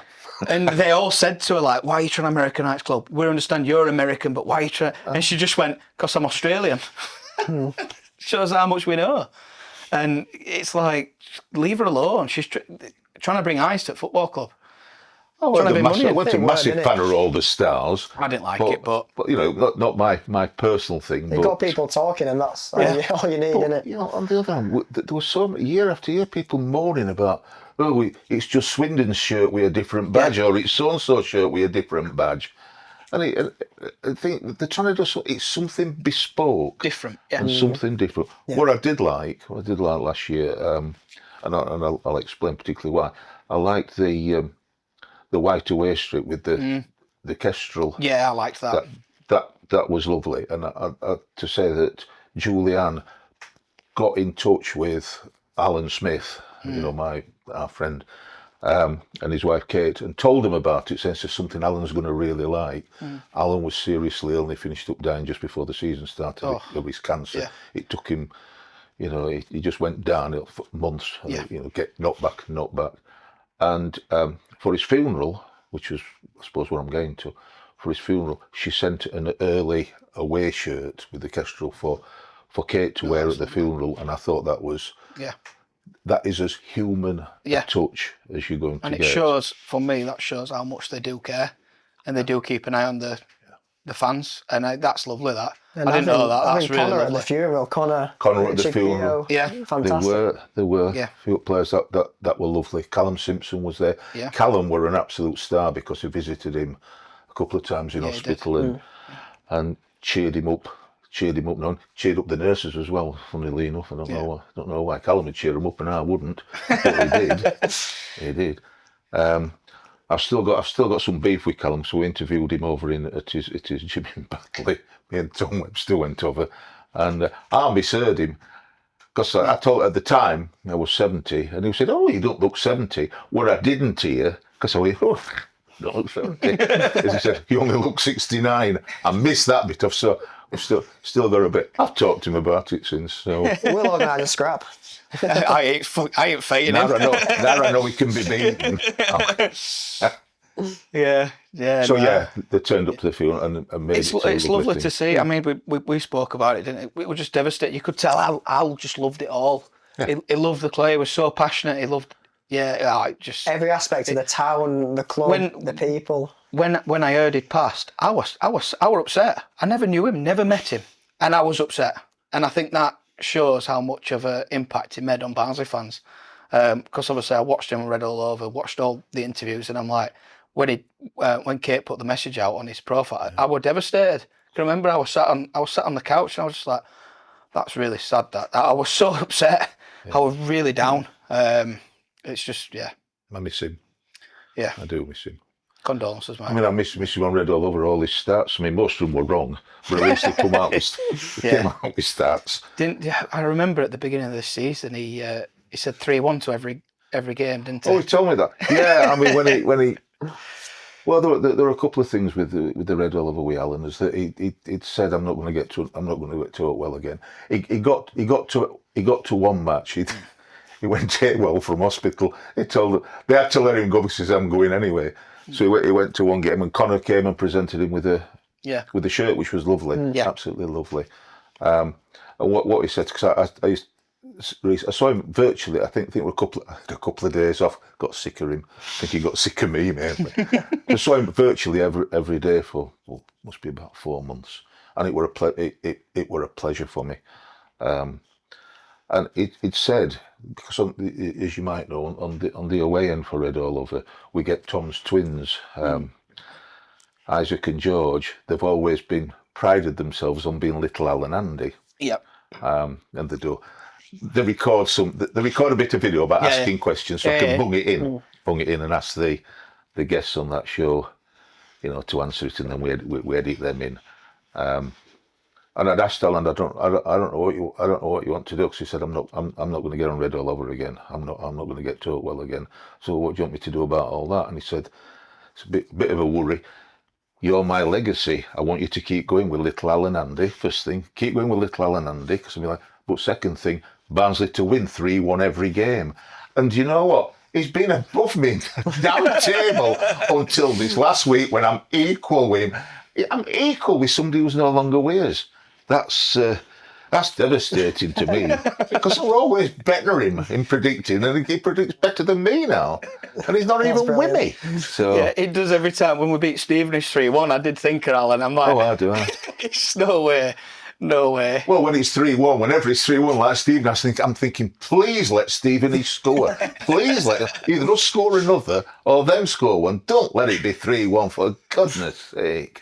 and they all said to her, like, why are you trying to Americanise club? We understand you're American, but why are you trying? And she just went, because I'm Australian. Shows how much we know. And it's like, leave her alone. She's trying to bring ice to the football club. I went a massive fan of all the stars. I didn't like it, but not my personal thing. You've got people talking, and that's all you need, isn't it? You know, on the other hand, there was so many, year after year, people moaning about, it's just Swindon's shirt with a different badge, or it's so-and-so shirt with a different badge. And I think they're trying to do it's something bespoke, different, and something different. Yeah. What I did like last year, and I'll explain particularly why. I liked the white away strip with the kestrel. Yeah, I liked that. That was lovely. And to say that Julianne got in touch with Alan Smith, our friend, and his wife Kate, and told him about it, saying it's something Alan's going to really like. Alan was seriously ill and he finished up dying just before the season started of his cancer. Yeah. It took him, he just went down for months, get knocked back. And for his funeral, which was, I suppose, what I'm going to, for his funeral, she sent an early away shirt with the kestrel for Kate to wear at the funeral, and I thought that was that is as human a touch as you're going to get. And it shows, for me, that shows how much they do care, and they do keep an eye on the fans, and that's lovely. That and I didn't know that. That's really Connor lovely. at the funeral. Connor at the funeral. Yeah, fantastic. There were a few players that were lovely. Callum Simpson was there. Yeah. Callum were an absolute star because he visited him a couple of times in hospital and cheered him up. Cheered up the nurses as well. Funnily enough, I don't know why Callum would cheer them up and I wouldn't, but he did. He did. I've still got some beef with Callum, so we interviewed him over at his gym in Batley. Me and Tom Webster went over, and I misheard him because I told at the time I was 70, and he said, "Oh, you don't look 70." What I didn't hear, because I went, "Oh, you don't look 70," as he said, "You only look 69." I missed that bit off, so I've still got a bit. I've talked to him about it since. So we'll organise a scrap. I ain't fighting him. Now I know he can be beaten. Yeah. So they turned up to the field and made it's lovely to see. I mean, we spoke about it, didn't we? We were just devastated. You could tell Al just loved it all. Yeah. He loved the clay. He was so passionate. He loved just every aspect of the town, the club, the people. When I heard he'd passed, I was upset. I never knew him, never met him, and I was upset. And I think that shows how much of an impact he made on Barnsley fans. Because obviously I watched him, read all over, watched all the interviews, and I'm like, when Kate put the message out on his profile, I was devastated. I remember I was sat on the couch and I was just like, that's really sad. That I was so upset. I was really down. It's just I miss him. Yeah, I do miss him. Condolences, man. I mean, I miss him. I read all over all his stats. I mean, most of them were wrong, but at least they came out with stats. I remember at the beginning of the season, he said 3-1 to every game, didn't he? Oh, he told me that. Yeah, I mean, when he. Well, there were a couple of things with the Red Oliver with Alan, is that he'd said, I'm not going to get to it well again. He got to one match. He went 8 from hospital. They had to let him go because he said, I'm going anyway. So he went to one game, and Connor came and presented him with the shirt, which was lovely, absolutely lovely. And what he said, because I saw him virtually. I think we're a couple of days off. Got sick of him. I think he got sick of me mainly. I saw him virtually every day for must be about 4 months, and it were a pleasure for me. And it said, because as you might know, on the away end for Red All Over, we get Tom's twins, Isaac and George. They've always been prided themselves on being little Al and Andy. Yep. And they do. They record a bit of video about asking questions, so I can bung it in and ask the guests on that show, to answer it, and then we edit them in. And I'd asked Alan, I don't know what you want to do, because he said, I'm not going to get on Red All Over again. I'm not going to get taught well again. So what do you want me to do about all that? And he said, it's a bit of a worry. You're my legacy. I want you to keep going with little Al and Andy. First thing, keep going with little Al and Andy, because I'll be like, but second thing, Barnsley to win 3-1 every game. And you know what? He's been above me down the table until this last week, when I'm equal with him. I'm equal with somebody who's no longer with us. That's devastating to me, because we're always better him in predicting, and he predicts better than me now, and he's not even with me. So yeah, it does every time when we beat Stevenage 3-1. I did think of Alan. I'm like, oh, I do. It's no way. Well, when it's 3-1, whenever it's 3-1 like Stephen, I'm thinking, please let Stephen score. Please let either us score another or them score one. Don't let it be 3-1, for goodness sake.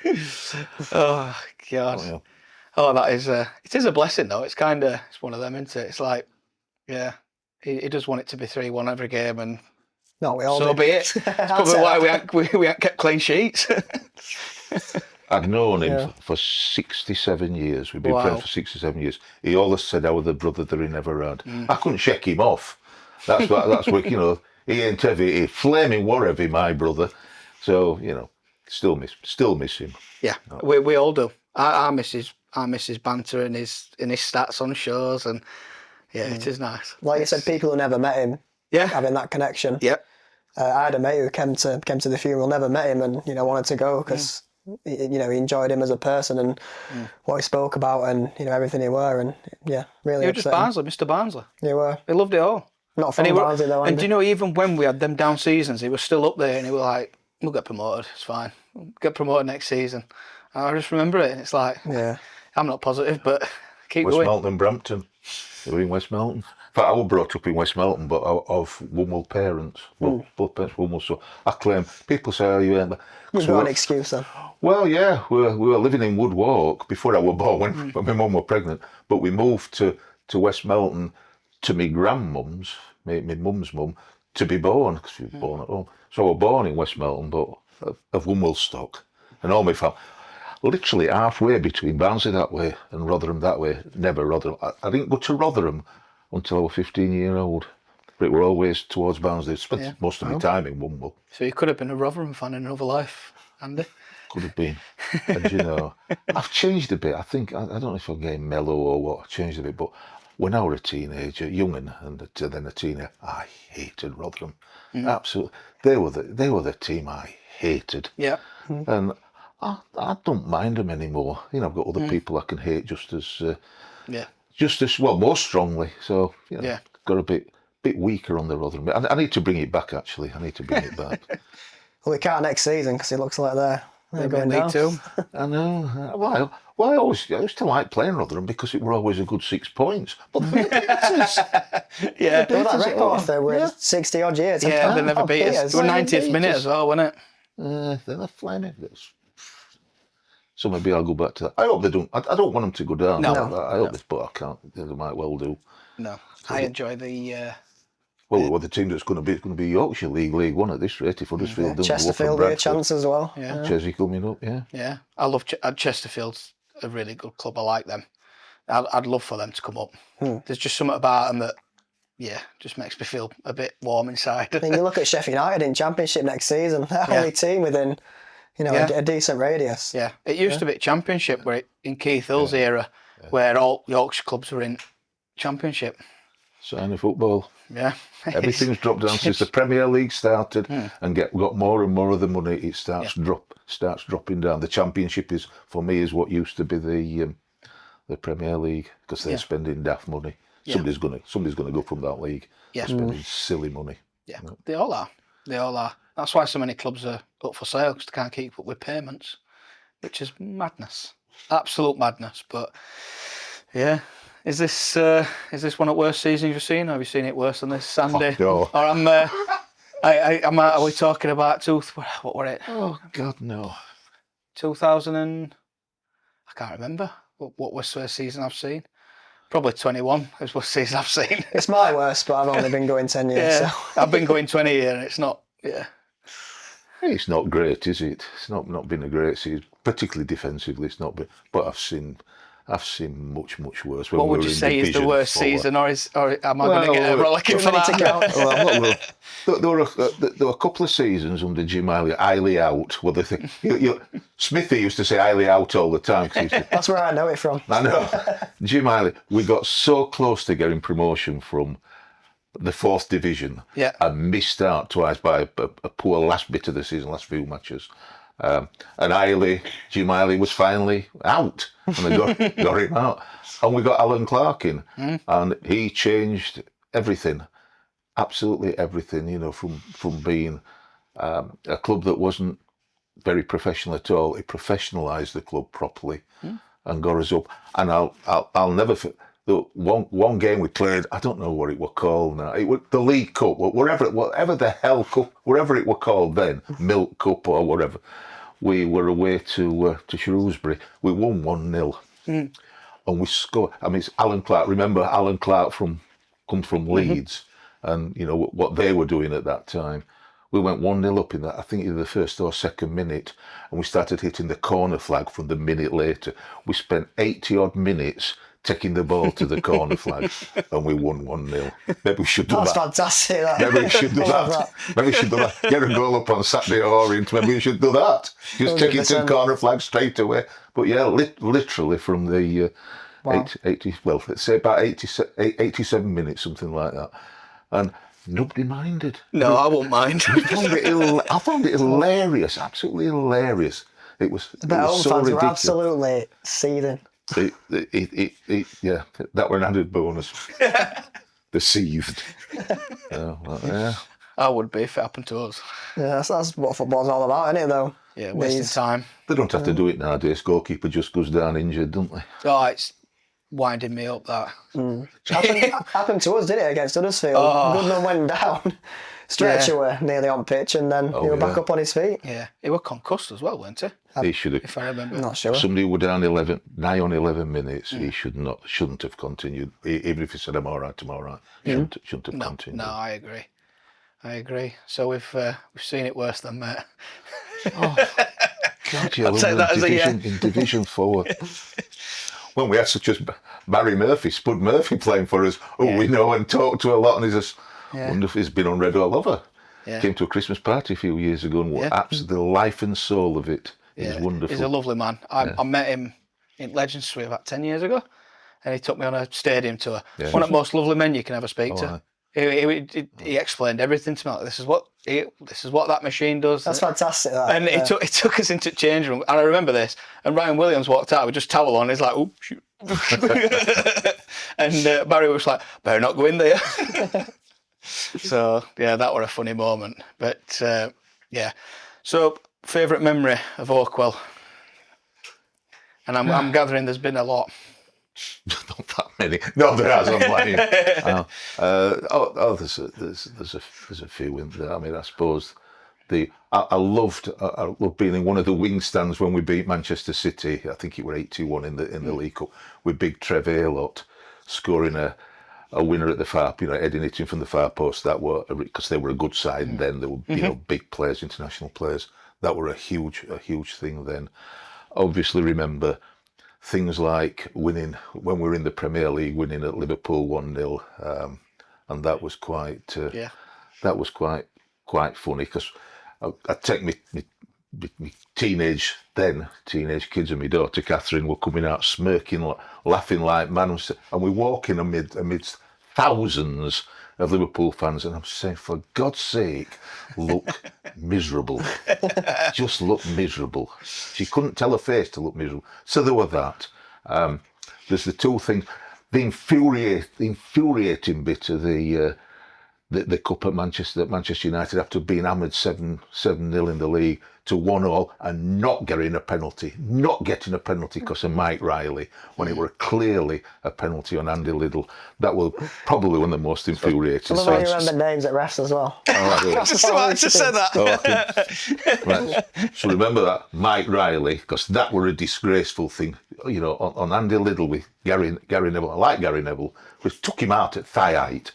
Oh God. Oh, yeah. Oh, that is it is a blessing though. It's one of them, isn't it? It's like, yeah, he does want it to be 3-1 every game, and No, we all so do. be it. It's probably why we ain't kept clean sheets. I've known him for 67 years. We've been friends for 67 years. He always said I was the brother that he never had. I couldn't shake him off. That's what he ain't heavy. He flaming war heavy, my brother. So still miss him. Yeah, we all do. I miss his banter and his stats on shows, and it is nice. Like you said, people who never met him, having that connection. Yep. I had a mate who came to the funeral, never met him, and wanted to go because he enjoyed him as a person and what he spoke about, and everything he were, and really. He was just Barnsley, Mr. Barnsley. He were. He loved it all. Not from Barnsley though. And do you know, even when we had them down seasons, he was still up there, and he was like, "We'll get promoted. It's fine. We'll get promoted next season." And I just remember it, and it's like, I'm not positive, but keep going. Westmelton and Brampton. They were in Westmelton. In fact, I was brought up in Westmelton, but of Woomwell parents. Well, both parents were Woomwell. So I claim, people say, oh, you ain't. You've got an excuse then. Well, yeah, we were living in Woodwalk before I was born, when my mum was pregnant. But we moved to Westmelton to my grandmum's, my mum's mum, to be born, because she was born at home. So I was born in Westmelton, but of Woomwell stock. And all my family, literally halfway between Barnsley that way and Rotherham that way. Never Rotherham. I didn't go to Rotherham until I was 15 years old. But it were always towards Barnsley. Spent most of my time in Woomwell. So you could have been a Rotherham fan in another life, Andy. Could have been. And I've changed a bit. I think, I don't know if I'm getting mellow or what, I changed a bit, but when I was a teenager, young'un, and then a teenager, I hated Rotherham. Absolutely. They were the team I hated. Yeah. And I don't mind them anymore. I've got other people I can hate just as well, more strongly. So got a bit weaker on the Rotherham. I need to bring it back. Actually, I need to bring it back. Well, we can't next season because it looks like they're going down. Too. I know. Well, I used to like playing Rotherham because it were always a good 6 points. But they beat us. Yeah. Well, that record they were 60 odd years. Yeah, they never beat us. It was 90th minute as well, wasn't it? They're flying. So maybe I'll go back to that. I hope they don't. I don't want them to go down. No. I hope this, but I can't. They might well do. No. I enjoy the... Well, the team that's going to be Yorkshire League One at this rate. If Huddersfield don't Chesterfield will be a chance as well. Yeah. Chelsea coming up, yeah. Yeah. I love Chesterfield's a really good club. I like them. I'd love for them to come up. There's just something about them that, just makes me feel a bit warm inside. I mean, you look at Sheffield United in Championship next season. They're only team within, a decent radius. Yeah. It used to be Championship in Keith Hill's era, where all Yorkshire clubs were in Championship. Sign of football. Yeah. Everything's dropped down since the Premier League started and got more and more of the money. It starts dropping down. The Championship is, for me, is what used to be the Premier League, because they're spending daft money. Yeah. Somebody's gonna go from that league. Yeah. Spending silly money. Yeah. They all are. That's why so many clubs are up for sale, because they can't keep up with payments, which is madness. Absolute madness. But Is this one of the worst seasons you've seen? Have you seen it worse than this, Sandy? no. Or are we talking about what were it? Oh God, no. 2000 and I can't remember what was the worst season I've seen. Probably 21 is the worst season I've seen. It's my worst, but I've only been going 10 years. Yeah, So. I've been going 20 years, and it's not. Yeah, It's not great, is it? It's not been a great season, particularly defensively. It's not been, but I've seen much worse. What would you say is the worst season, or am I going to get a rollicking for that? Well, I'm not gonna, there were a couple of seasons under Jim Eiley out. Well, the thing, Smithy used to say Eiley out all the time. That's where I know it from. I know. Jim Eiley, we got so close to getting promotion from the 4th division, and missed out twice by a poor last bit of the season, last few matches. And Jim Eiley was finally out, and they got him out. And we got Alan Clark in, and he changed everything, absolutely everything. You know, from being a club that wasn't very professional at all, he professionalised the club properly and got us up. And I'll never. The one game we played, I don't know what it were called now. It was the League Cup, whatever the hell cup, wherever it were called then, Milk Cup or whatever. We were away to Shrewsbury. We won 1-0, and we scored. I mean, it's Alan Clark. Remember, Alan Clark comes from Leeds, and you know what they were doing at that time. We went 1-0 up in that. I think either the first or second minute, and we started hitting the corner flag from the minute later. We spent 80 odd minutes taking the ball to the corner flag, and we won 1-0. Maybe we should do that. That's fantastic. That. Maybe we should do that. Maybe we should do that. Get a goal up on Saturday Orient. Maybe we should do that. Just take it to the corner flag straight away. But yeah, literally from the 80, well, let's say about 87 minutes, something like that. And nobody minded. No, I won't mind. I found it hilarious, absolutely hilarious. It was The so fans were ridiculous. absolutely seething. Yeah, that were an added bonus. The seethed. Yeah. I would be if it happened to us. Yeah, that's what football's all about, isn't it, though? Yeah, wasting time. They don't have to do it nowadays. Goalkeeper just goes down injured, don't they? Oh, it's winding me up, that. Happened to us, didn't it, against Huddersfield? Goodman went down, stretch away, nearly on pitch, and then he was back up on his feet. Yeah, he was concussed as well, weren't he? He should have. If I remember. I'm not sure. Somebody were down 11 minutes. He shouldn't have continued. Even if he said, "I'm all right, shouldn't have continued. No, I agree. So we've seen it worse than that. God, yeah, I'd say that as a in Division 4. When we had such as Spud Murphy playing for us, we know and talk to a lot, and he's wonderful. He's been on Red all over. Yeah. Came to a Christmas party a few years ago, and absolutely the life and soul of it. He's wonderful. He's a lovely man. I met him in Legends Street about 10 years ago, and he took me on a stadium tour. Yeah. One of the most lovely men you can ever speak to. He explained everything to me. Like, this is what that machine does. That's fantastic. And he took us into the change room, and I remember this. And Ryan Williams walked out with just towel on. He's like, "Oh shoot!" And Barry was like, "Better not go in there." So yeah, that were a funny moment. But yeah. So favourite memory of Oakwell, and I'm gathering there's been a lot. Not that many. No, there hasn't. There's a few in there. I mean, I suppose I loved being in one of the wing stands when we beat Manchester City. I think it were 8-1 in the League Cup with big Trev Aylott scoring a winner at the far, heading it in from the far post. That were because they were a good side then. They were big players, international players. That were a huge thing then. Obviously, remember things like winning when we were in the Premier League, winning at Liverpool 1-0, and that was quite funny because I take me teenage kids and my daughter Catherine were coming out smirking, laughing like man, and we're walking amidst thousands of Liverpool fans, and I'm saying, for God's sake, look miserable. Just look miserable. She couldn't tell her face to look miserable. So there were that. There's the two things. The infuriating bit of the the cup at Manchester United after being hammered 7-0 in the league to 1-1 and not getting a penalty because of Mike Riley, when it were clearly a penalty on Andy Liddell. That was probably one of the most infuriating. I love how you remember names at refs as well. Just about to say that. Right. So remember that, Mike Riley, because that were a disgraceful thing. You know, on Andy Liddell with Gary Neville. I like Gary Neville. We took him out at thigh height,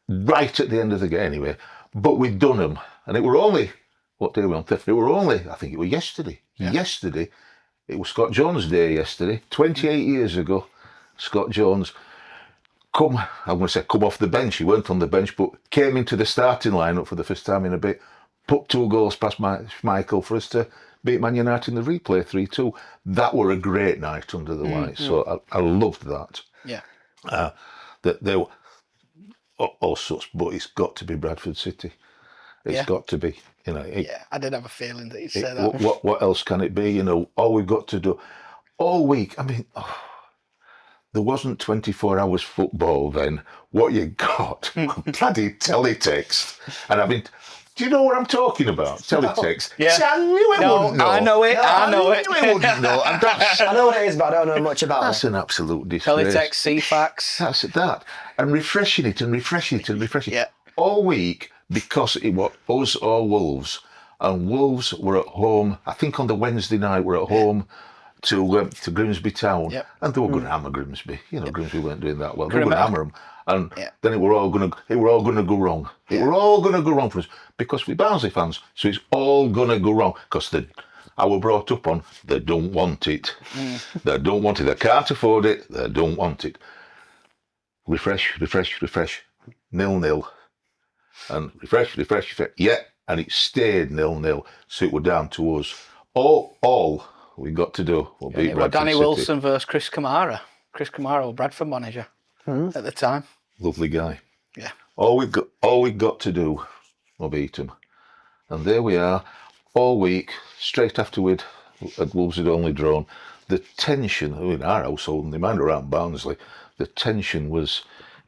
right at the end of the game anyway. But we'd done him, and it were only, what day were we on? It were only, I think it was yesterday. Yeah. Yesterday, it was Scott Jones' day yesterday, 28 years ago. Scott Jones come off the bench. He weren't on the bench, but came into the starting lineup for the first time in a bit, put 2 goals past Michael for us to beat Man United in the replay 3-2. That were a great night under the lights. So I loved that. Yeah. That there were all sorts, but it's got to be Bradford City. It's got to be. You know. I did have a feeling that you'd say that. What else can it be? You know, all we've got to do all week. I mean, there wasn't 24 hours football then. What you got? Bloody teletext. And I mean, do you know what I'm talking about? Teletext. Yeah. See, I knew it wouldn't know. I know it. I know it. I knew it wouldn't know. And I know what it is, but I don't know much about that's it. an absolute disgrace. Teletext, CFAX. That's that. And refreshing it and refreshing it and refreshing it. Yeah. All week, because it was us or Wolves. And Wolves were at home, I think on the Wednesday night, we're at home to Grimsby Town. Yep. And they were going to hammer Grimsby. You know, Grimsby weren't doing that well. They were going to hammer them. And then it were all going to go wrong. It were all going to go wrong for us because we're Barnsley fans. So it's all going to go wrong because I were brought up on they don't want it. They don't want it. They can't afford it. They don't want it. Refresh. 0-0. And refresh. Yeah, and it stayed 0-0. So it were down to us. All we got to do will beat Bradford Danny City. Wilson versus Chris Kamara. Chris Kamara was Bradford manager at the time. Lovely guy. Yeah. All we've got to do will beat him. And there we are, all week, straight after Wolves had only drawn. The tension in our household, and the man around Barnsley, the tension was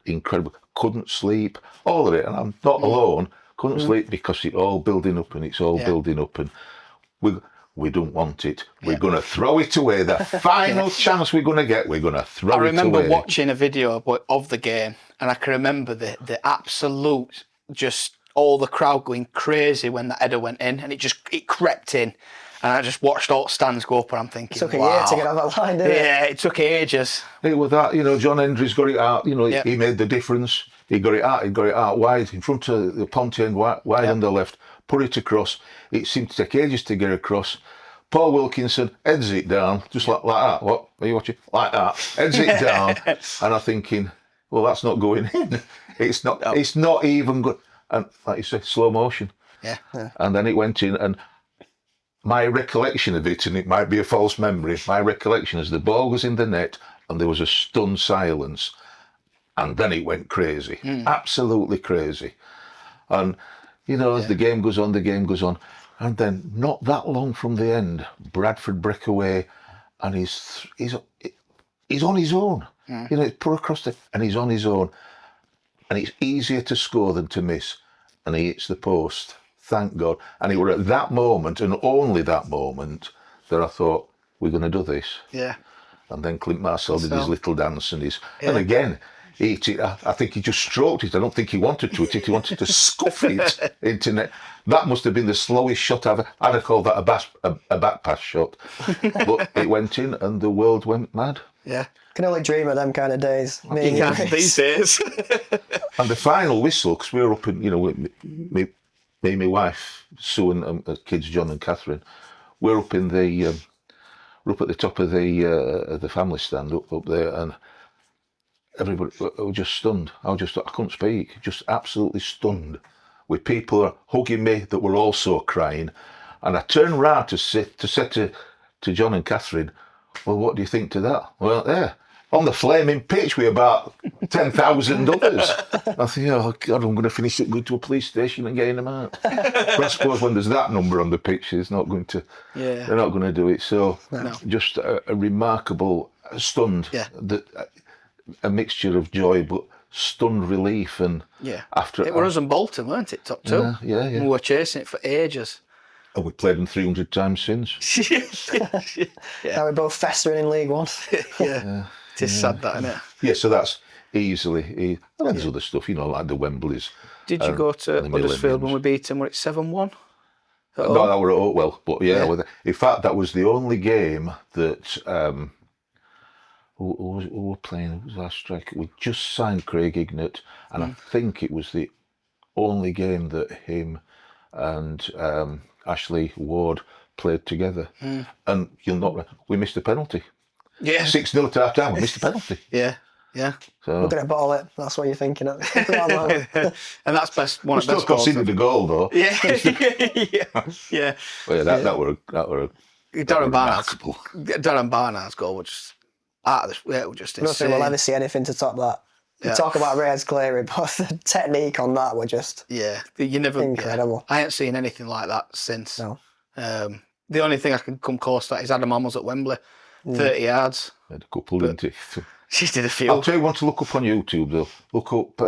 incredible. Couldn't sleep, all of it. And I'm not alone. Couldn't sleep because it's all building up and it's all building up. And we don't want it. We're going to throw it away. The final chance we're going to get, we're going to throw it away. I remember watching a video of the game, and I can remember the absolute, just all the crowd going crazy when that header went in, and it crept in. And I just watched all stands go up, and I'm thinking, It took a year to get on that line, didn't it? Yeah, it took ages. It was that, you know, John Hendry's got it out, you know, he made the difference. He got it out wide, in front of the Ponty end, wide on the left, put it across. It seemed to take ages to get across. Paul Wilkinson heads it down, just like that. What are you watching? Like that. Heads it down. And I'm thinking, well, that's not going in. It's not even good. And like you say, slow motion. Yeah. And then it went in, and my recollection of it, and it might be a false memory, my recollection is the ball was in the net and there was a stunned silence. And then it went crazy. Absolutely crazy. And, you know, as the game goes on, and then not that long from the end, Bradford break away, and he's on his own. You know, it's put across and he's on his own. And it's easier to score than to miss. And he hits the post. Thank God. And it were at that moment, and only that moment, that I thought, we're going to do this. Yeah. And then Clint Marcel did his little dance, and and again, I think he just stroked it. I don't think he wanted to hit it. He wanted to scuff it into net. That must have been the slowest shot I'd have called that a back pass shot. But it went in, and the world went mad. Yeah. Can only dream of them kind of days. These days. And the final whistle, because we were up in, you know, me, my wife, Sue, and kids, John and Catherine, we're up in we're up at the top of the family stand up there, and everybody was just stunned. I couldn't speak, just absolutely stunned, with people hugging me that were also crying. And I turned round to say to John and Catherine, well, what do you think to that? Well, there, on the flaming pitch with about 10,000 others. I think, oh God, I'm going to finish it, go to a police station and getting them out. But I suppose when there's that number on the pitch, they're not going to do it. So just a remarkable, stunned, a mixture of joy, but stunned relief. And after it was us and Bolton, weren't it? Top two. Yeah. We were chasing it for ages. And we played them 300 times since. Now we're both festering in League One. It is sad, that, isn't it? Yeah, so that's easily. And there's other stuff, like the Wembleys. Did you go to Huddersfield when we beat them? Were it 7-1? No, that were at Oakwell. But in fact, that was the only game that. Who were playing? Who was our striker? We just signed Craig Ignat, and I think it was the only game that him and Ashley Ward played together. And we missed a penalty. Yeah. 6-0 at half time, we missed a penalty. Yeah. So We're going to bottle it. That's what you're thinking of. And that's best. One of the still best goals. considered a goal though. Yeah. Well, that were Darren Barnard's goal was just out of this. Yeah, it was just I don't insane. think we'll ever see anything to top that. We talk about Reyes Cleary, but the technique on that were just you never incredible. I ain't seen anything like that since. No. The only thing I can come close to that is Adam Hamels at Wembley, 30 yards. Had a couple, didn't he? She did a few. I'll tell you one to look up on YouTube though. Look up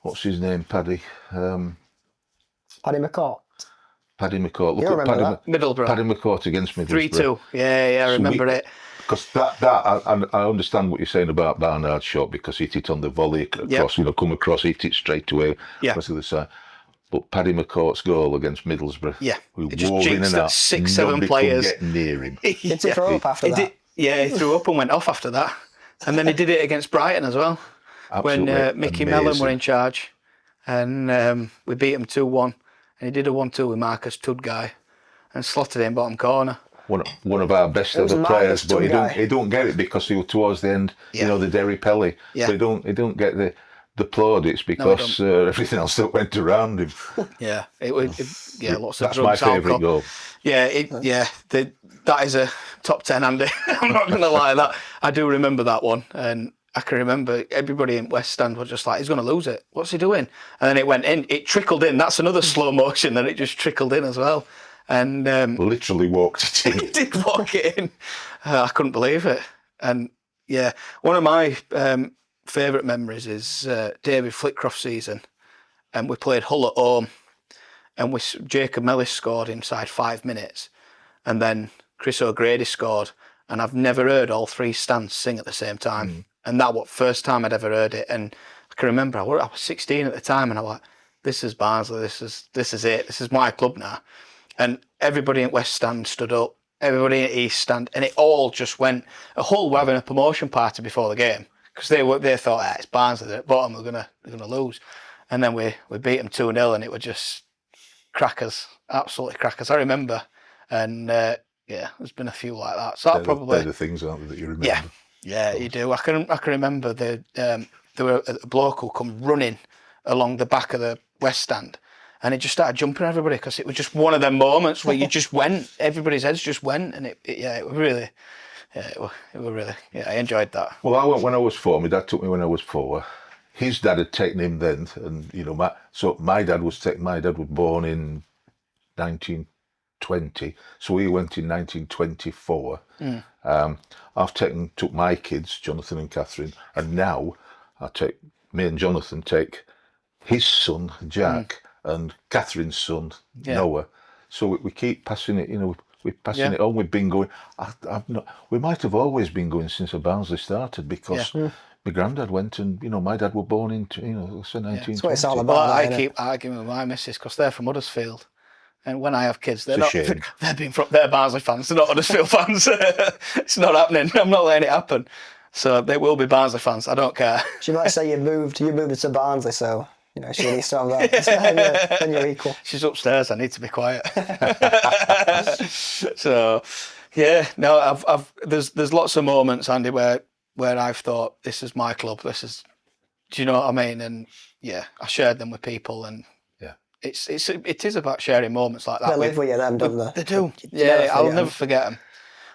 what's his name, Paddy? Paddy McCourt. Paddy McCourt. Look You up remember Paddy, Middlesbrough. Paddy McCourt against Middlesbrough. 3-2. Yeah, I remember it. Because I understand what you're saying about Barnard's shot, because he hit it on the volley across, come across, hit it straight away across the other side. But Paddy McCourt's goal against Middlesbrough, He just wove in and out, 6-7 players. Could get near him. Did he throw up after that? He threw up and went off after that. And then he did it against Brighton as well. Absolutely when Mickey amazing. Mellon were in charge. And we beat him 2-1. And he did a 1-2 with Marcus Tudgay and slotted it in bottom corner. One of our best ever players, but he don't get it because he was towards the end, the Derry Pelly. Yeah. So he don't get the plaudits because everything else that went around him. Lots of That's drugs, my favourite alcohol. goal. That is a top 10, Andy. I'm not going to lie, that I do remember that one, and I can remember everybody in West Stand was just like, he's going to lose it. What's he doing? And then it went in. It trickled in. That's another slow motion. Then it just trickled in as well. And literally walked it in. He did walk it in. I couldn't believe it. And one of my favourite memories is David Flitcroft's season, and we played Hull at home, and Jacob Mellis scored inside 5 minutes, and then Chris O'Grady scored, and I've never heard all three stands sing at the same time. And that was the first time I'd ever heard it. And I can remember I was 16 at the time, and I was like, this is Barnsley, this is it, this is my club now. And everybody in West Stand stood up, everybody in East Stand, and it all just went. Hull were having a promotion party before the game because they thought, it's Barnsley, they're at bottom, they're gonna lose. And then we beat them 2-0, and it was just crackers, absolutely crackers. I remember, and there's been a few like that. So they're the things, aren't they, that you remember? Yeah, you do. I can remember there were a bloke who come running along the back of the West Stand. And it just started jumping at everybody because it was just one of them moments where you just went, everybody's heads just went, and it was really, I enjoyed that. Well, I went when I was 4. My dad took me when I was 4. His dad had taken him then, and my dad was born in 1920, so we went in 1924. I've took my kids, Jonathan and Catherine, and now me and Jonathan take his son Jack. And Catherine's son, Noah. So we keep passing it, we're passing it on. We've been going, we might have always been going since the Barnsley started because my granddad went and, my dad were born in, 1920. That's what it's all about. Well, I keep arguing with my missus because they're from Huddersfield. And when I have kids, they're Barnsley fans, they're not Huddersfield fans. It's not happening. I'm not letting it happen. So they will be Barnsley fans. I don't care. She might say you moved to Barnsley, so... she needs to have that. Then you're equal. She's upstairs. I need to be quiet. So, there's lots of moments, Andy, where I've thought this is my club. Do you know what I mean? And I shared them with people, and it is about sharing moments like that. They live with you, them, don't they? They do. I'll never forget them.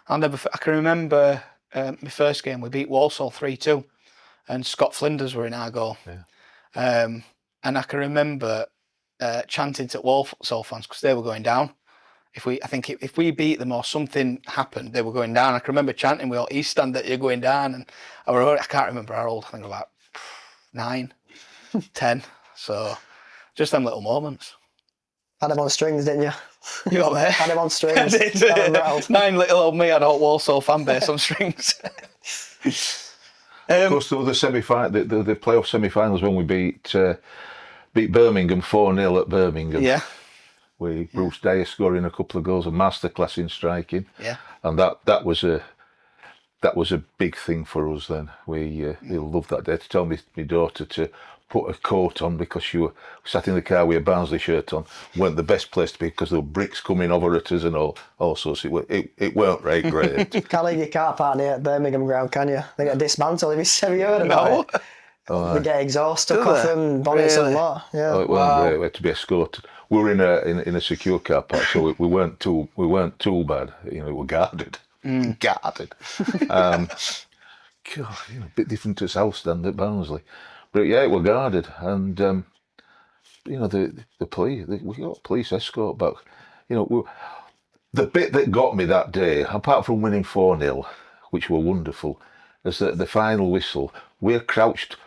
I can remember my first game. We beat Walsall 3-2, and Scott Flinders were in our goal. And I can remember chanting to Walsall fans because they were going down. If we beat them or something happened, they were going down. I can remember chanting, "We all East Stand that you're going down." And I can't remember how old. I think about 9, 10. So just them little moments. Had him on strings, didn't you? You got me? Had him on strings. I did. Had him rattled. 9 little old me had a Walsall fan base on strings. Of course, there were the the playoff semi-finals when we beat Birmingham 4-0 at Birmingham. Yeah. With Bruce Dyer scoring a couple of goals, a masterclass in striking. Yeah. And that was a big thing for us then. We loved that day. To tell my daughter to put a coat on because she was sat in the car with a Barnsley shirt on weren't the best place to be because there were bricks coming over at us and all sorts. It weren't right great. Can't leave your car park near Birmingham ground, can you? They get dismantled. Have you heard about it? They get exhaust stuck off them, bonnets and lot. Yeah. Oh, it weren't great. We had to be escorted. We were in a secure car park, so we weren't too bad. We were guarded. Guarded. God, a bit different to South Stand at Barnsley. But yeah, it were guarded, and the police. We got police escort back. The bit that got me that day, apart from winning 4-0, which were wonderful, is that the final whistle, we're crouched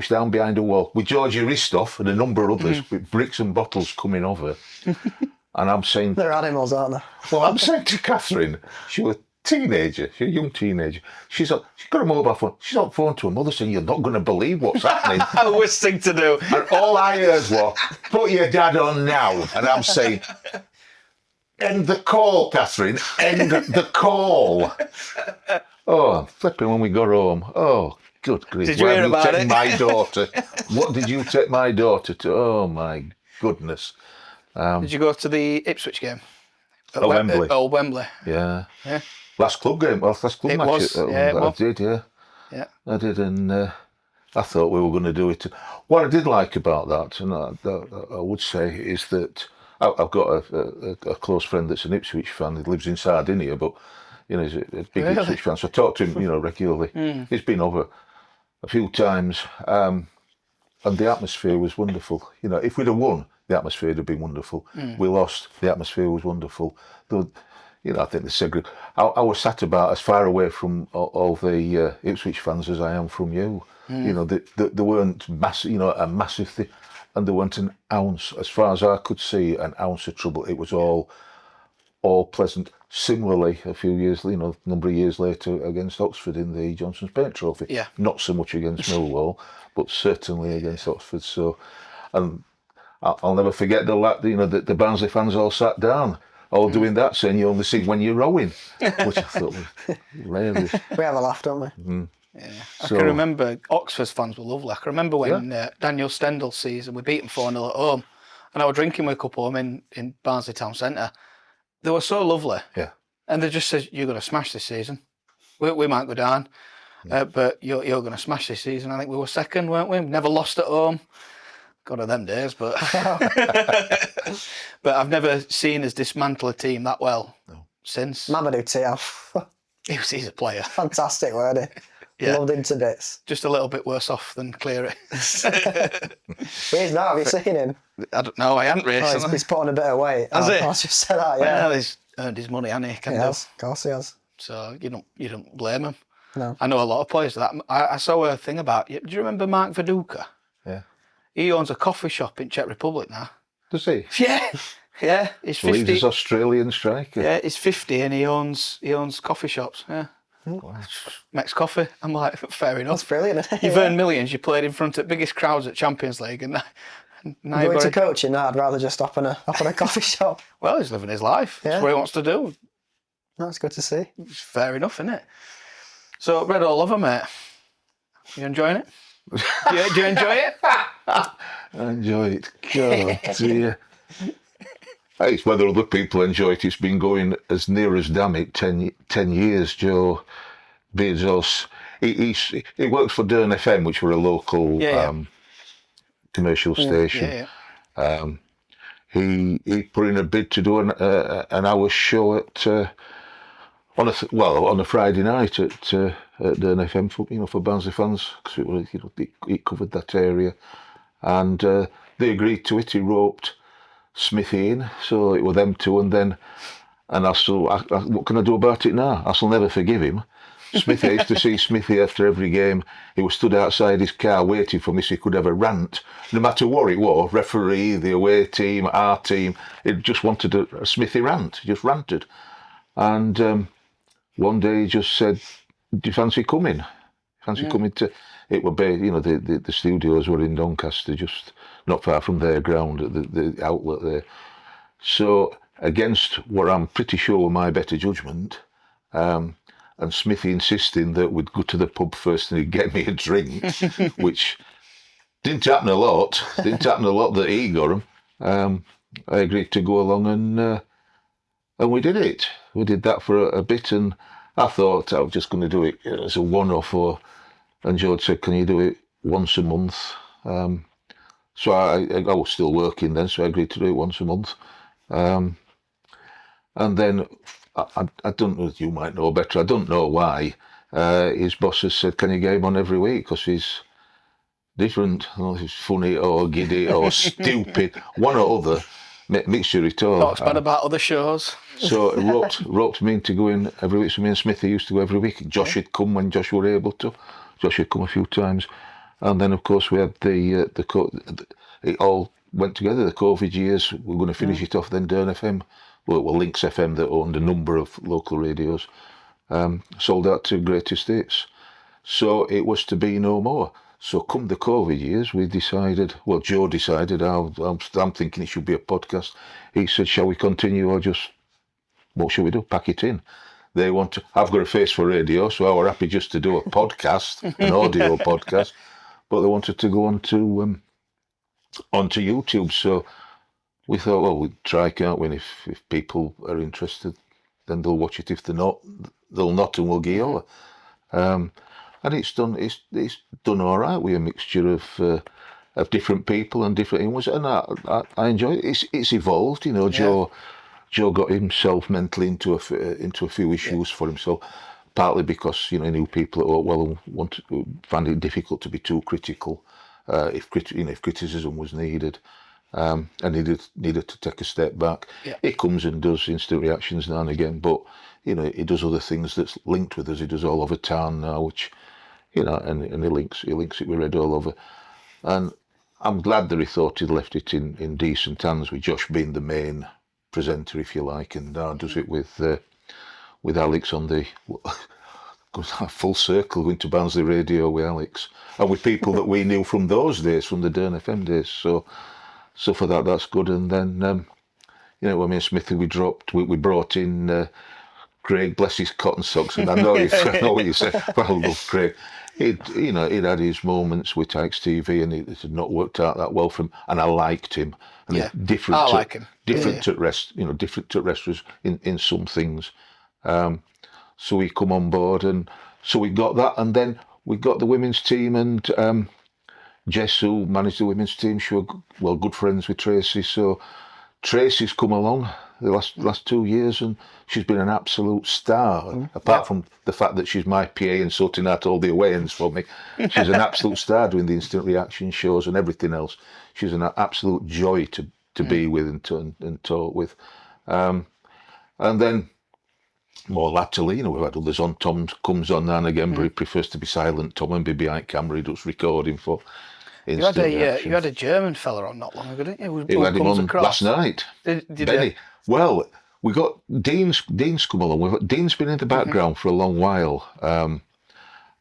down behind a wall with Georgie Ristoff and a number of others with bricks and bottles coming over, and I'm saying They're animals, aren't they? Well, I'm saying to Catherine, she was a young teenager. She's got a mobile phone. She's on the phone to her mother saying, "You're not going to believe what's happening." Worst thing to do. And all I heard was, "Put your dad on now." And I'm saying, "End the call, Catherine. End the call." Oh, flipping when we got home. Oh, good grief. Did you hear about it? My daughter. What did you take my daughter to? Oh, my goodness. Did you go to the Ipswich game? At Wembley. Old Wembley. Yeah. Yeah. Last club match. It was, yeah, it I was. did, yeah. Yeah. I did, and I thought we were going to do it. What I did like about that, and I would say, is that I've got a close friend that's an Ipswich fan. He lives in Sardinia, but he's a big Really? Ipswich fan. So I talk to him, regularly. He's been over a few times, and the atmosphere was wonderful. If we'd have won, the atmosphere would have been wonderful. We lost, the atmosphere was wonderful. I think the segregation. I was sat about as far away from all the Ipswich fans as I am from you. There weren't a massive thing, and there weren't an ounce, as far as I could see, an ounce of trouble. It was all pleasant. Similarly, a few years, number of years later, against Oxford in the Johnson's Paint Trophy. Yeah. Not so much against Millwall, but certainly against Oxford. So, and I'll never forget the Barnsley fans all sat down, all doing that, saying you only sing when you're rowing, which I thought was hilarious. We have a laugh, don't we? Yeah. I can remember Oxford's fans were lovely. I can remember when Daniel Stendel's season, we beat them 4-0 at home, and I was drinking with a couple of them in Barnsley Town Centre. They were so lovely. Yeah. And they just said, "You're going to smash this season. We might go down, but you're going to smash this season." I think we were second, weren't we? Never lost at home. God of them days, but but I've never seen us dismantle a team that well since. Mamadou Tiaf. He's a player. Fantastic, weren't he? Yeah. Loved him to bits. Just a little bit worse off than Cleary. He's not, have you seen him? I don't know, I haven't recently. He's put on a bit of weight. Has he? I'll just say that, yeah. Well, he's earned his money, hasn't he? He has, of course he has. So you don't blame him. No. I know a lot of players that. I saw a thing about. Do you remember Mark Viduka? Yeah. He owns a coffee shop in Czech Republic now. Does he? Yeah. He's 50. Leeds is Australian striker. Yeah, he's 50 and he owns coffee shops. Yeah. Wow. Makes coffee. I'm like, fair enough. That's brilliant, isn't it? You've earned millions. You played in front of the biggest crowds at Champions League, and now Going to coaching, I'd rather just open a coffee shop. Well, he's living his life. Yeah. That's what he wants to do. That's good to see. It's fair enough, isn't it? So, Red or Lover, mate? You enjoying it? Do you enjoy it? I enjoy it. God, dear. It's whether other people enjoy it. It's been going as near as, damn it, 10 years. Joe Beards, he works for Dern FM, which were a local commercial station. He put in a bid to do an hour show on a Friday night at Dern FM for Barnsley fans, because it covered that area, and they agreed to it. He roped Smithy in, so it were them two, and I still, what can I do about it now? I shall never forgive him, Smithy, I used to see Smithy after every game. He was stood outside his car waiting for me so he could have a rant. No matter what it was, referee, the away team, our team, he just wanted a Smithy rant. He just ranted. And one day he just said, "Do you fancy coming? Fancy coming to..." It would be, you know, the studios were in Doncaster, just not far from their ground, at the outlet there. So, against what I'm pretty sure were my better judgment, and Smithy insisting that we'd go to the pub first and he'd get me a drink, which didn't happen a lot. Didn't happen a lot that he got them. I agreed to go along and we did it. We did that for a bit, and I thought I was just going to do it as a one-off. And George said, "Can you do it once a month?" So I was still working then, so I agreed to do it once a month. And then, I don't know, you might know better, I don't know why, his boss has said, "Can you get him on every week? Because he's different. I don't know if he's funny or giddy or stupid, one or other, mixture of it all." Talks bad about other shows. So roped me into going every week. So me and Smithy used to go every week. Josh had come when Josh were able to. Josh had come a few times. And then, of course, we had it all went together, the COVID years. We're going to finish it off then, Dern FM, well, Links FM, that owned a number of local radios, sold out to Great Estates. So it was to be no more. So come the COVID years, we decided, well, Joe decided, I'm thinking it should be a podcast. He said, "Shall we continue or just, what shall we do? Pack it in." They want to, I've got a face for radio, so I were happy just to do a podcast, an audio podcast, but they wanted to go onto YouTube. So we thought, well, we'd try, can't we? If people are interested, then they'll watch it. If they're not, they'll not, and we'll go over. And it's done all right with a mixture of different people and different things, and I enjoy it. It's evolved, you know. Yeah. Joe got himself mentally into a few issues for himself, partly because, you know, he knew people that found it difficult to be too critical, if criticism was needed, and needed to take a step back. Yeah. He comes and does instant reactions now and again, but, you know, he does other things that's linked with us. He does all over town now, which, you know, and he links it with Red all over. And I'm glad that he thought he'd left it in decent hands, with Josh being the main presenter, if you like, and now does it with Alex on the goes full circle, going to Barnsley Radio with Alex, and with people that we knew from those days, from the Dern FM days. So for that's good. And then you know, when me and Smithy we brought in Craig, bless his cotton socks, and I know what you say. Well, I love Craig. He'd had his moments with Tykes TV, and it had not worked out that well for him. And I liked him. And Yeah, different. I like him. Different to rest, you know, different to restaurants in some things. So we come on board, and so we got that, and then we got the women's team, and Jess, who managed the women's team, she was good friends with Tracy. So Tracy's come along the last 2 years, and she's been an absolute star. Apart from the fact that she's my PA and sorting out all the away-ends for me, she's an absolute star doing the instant reaction shows and everything else. She's an absolute joy to be with and talk with. And then more latterly, you know, we've had others on. Tom comes on now and again, but he prefers to be silent. Tom and be behind camera. He does recording for instant reaction. You had a German fella on not long ago, didn't you? We had him on last night. Did Benny. you? Well, we got Dean's come along. Dean's been in the background for a long while,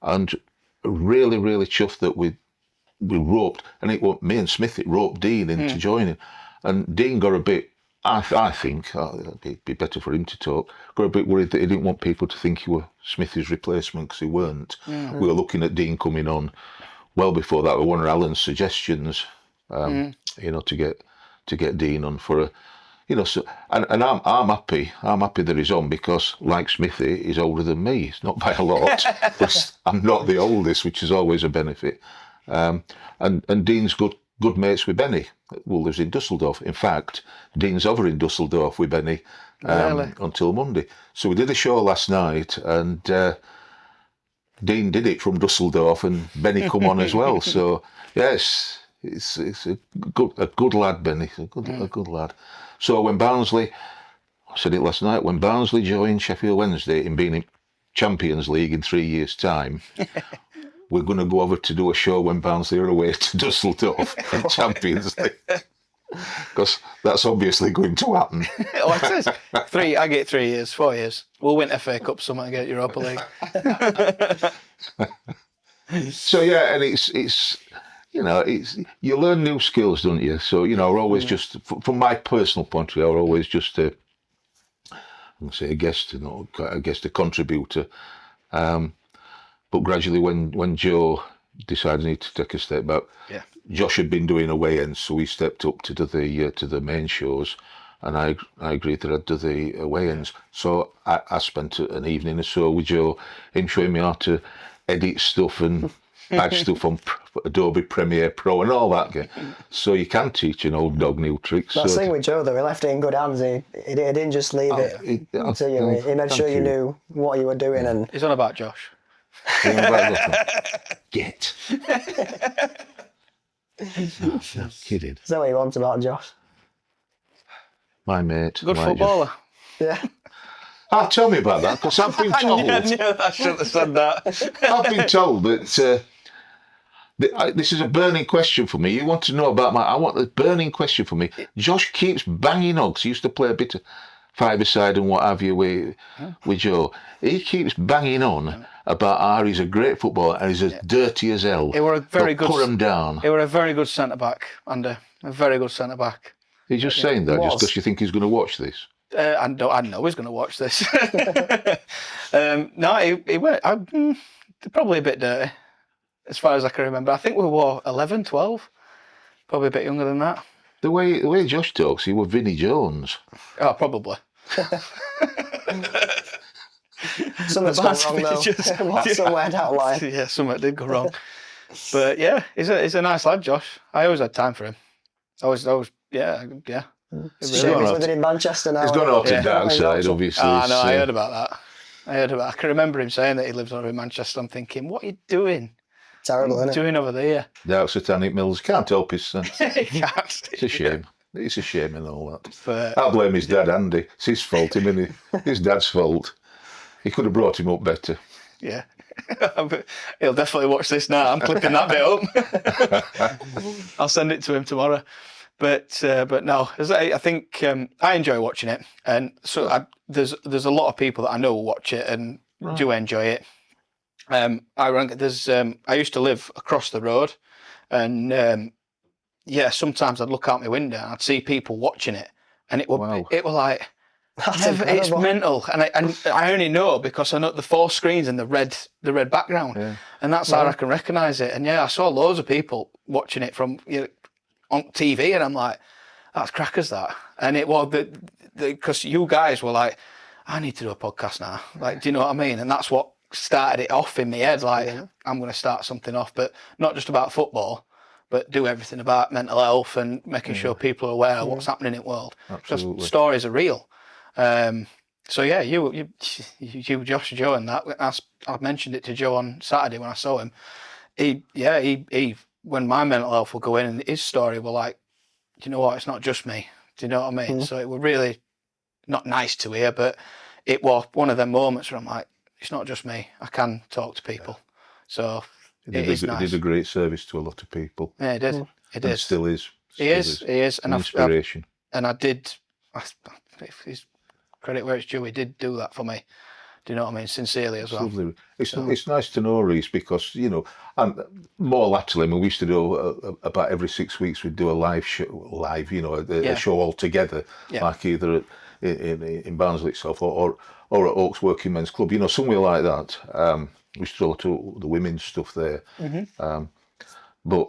and really, really chuffed that we roped, and it was me and Smith. It roped Dean into joining, and Dean got a bit. I think it'd be better for him to talk. Got a bit worried that he didn't want people to think he were Smithy's replacement, because he weren't. We were looking at Dean coming on well before that. We were one of Alan's suggestions, you know, to get Dean on for a. You know, so and I'm happy. I'm happy that he's on, because, like Smithy, he's older than me. It's not by a lot, but I'm not the oldest, which is always a benefit. And Dean's good mates with Benny, who lives in Dusseldorf. In fact, Dean's over in Dusseldorf with Benny until Monday. So we did a show last night, and Dean did it from Dusseldorf, and Benny come on as well. So yes, it's a good lad, Benny. A good lad. So when Barnsley, I said it last night, when Barnsley joined Sheffield Wednesday in being Champions League in 3 years' time, we're going to go over to do a show when Barnsley are away to Dusseldorf in Champions League. Because that's obviously going to happen. Oh, it is. I get 3 years, 4 years. We'll win FA Cup, something to get Europa League. So yeah, and it's you learn new skills, don't you? So we're always just from my personal point of view, we're always just a guest, a contributor. But gradually, when Joe decided he needed to take a step back, Josh had been doing away ends, so he stepped up to do the main shows, and I agreed that I'd do the away ends. So I spent an evening or so with Joe, him showing me how to edit stuff and patch stuff on Adobe Premiere Pro and all that. So you can teach an old dog new tricks. That's the thing with Joe, though, he left it in good hands. He didn't just leave it to you. He made sure you knew what you were doing. And It's on about Josh. Get. No, kidding. Is that what you want about Josh? My mate. Good footballer. Yeah. Tell me about that, because I've been told. I shouldn't have said that. I've been told that this is a burning question for me. You want to know about I want a burning question for me. Josh keeps banging on, 'cause he used to play a bit of five-a-side and what have you with Joe. He keeps banging on about how he's a great footballer and he's as dirty as hell. He were a very good. Put him down. He were a very good centre back, Andy. A very good centre back. He's just saying that just because you think he's going to watch this. I know he's going to watch this. No, he went. Probably a bit dirty, as far as I can remember. I think we were 11, 12. Probably a bit younger than that. The way Josh talks, he was Vinnie Jones. Oh, probably. Something's gone wrong, though. Somewhere down the line. Yeah, something did go wrong. But yeah, he's a nice lad, Josh. I always had time for him. Yeah. He's living in Manchester now. He's gone off to the dark side, obviously. I know, I heard about that. I can remember him saying that he lives over in Manchester. I'm thinking, what are you doing? Terrible, isn't it? Doing over there? Dark satanic mills. Can't help his son. He can't. It's a shame. It's a shame and all that. But, I'll blame his dad, Andy. It's his fault. His dad's fault. He could have brought him up better. Yeah. He'll definitely watch this now. I'm clipping that bit up. I'll send it to him tomorrow. But no, I think I enjoy watching it, and so there's a lot of people that I know watch it and do enjoy it. I used to live across the road, and sometimes I'd look out my window and I'd see people watching it, and it were like. It's mental, and I only know because I know the 4 screens and the red background, and that's how I can recognise it. And I saw loads of people watching it from on TV, and I'm like, that's crackers that. And it was because you guys were like, I need to do a podcast now. Like, do you know what I mean? And that's what started it off in my head. Like, I'm going to start something off, but not just about football, but do everything about mental health and making sure people are aware of what's happening in the world. Absolutely. Because stories are real. So yeah, you, Josh, Joe, and that. I mentioned it to Joe on Saturday when I saw him. He, when my mental health would go in, and his story were like, do you know what? It's not just me. Do you know what I mean? So it was really not nice to hear, but it was one of them moments where I'm like, it's not just me. I can talk to people. So He did a great service to a lot of people. Yeah, he did. He did. Still is. He is. And inspiration. If he's credit where it's due, he did do that for me. Do you know what I mean? Sincerely as well. Lovely. It's nice to know, Reece, because and more latterly, we used to do about every 6 weeks we'd do a live show, a show all together, like either in Barnsley itself or at Oaks Working Men's Club, somewhere like that. We used to do a lot of the women's stuff there, but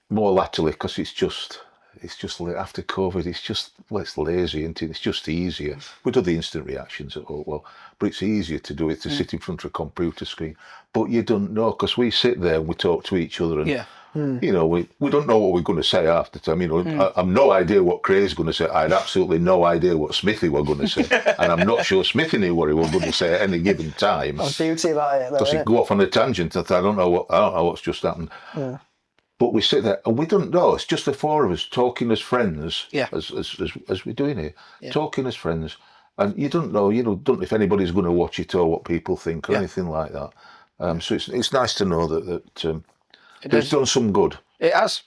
more latterly because it's just after COVID, it's just less lazy, isn't it? It's just easier. We do the instant reactions at all, but it's easier to do it to sit in front of a computer screen. But you don't know, because we sit there and we talk to each other, and we don't know what we're going to say half the time. I've no idea what Craig's going to say. I had absolutely no idea what Smithy were going to say, and I'm not sure Smithy knew what he was going to say at any given time. That's the beauty about it, because he'd go off on a tangent. I don't know what's just happened. Yeah. But we sit there and we don't know. It's just the 4 of us talking as friends, as we're doing here, talking as friends. and you don't know if anybody's going to watch it or what people think or anything like that. So it's nice to know that it's done some good. It has,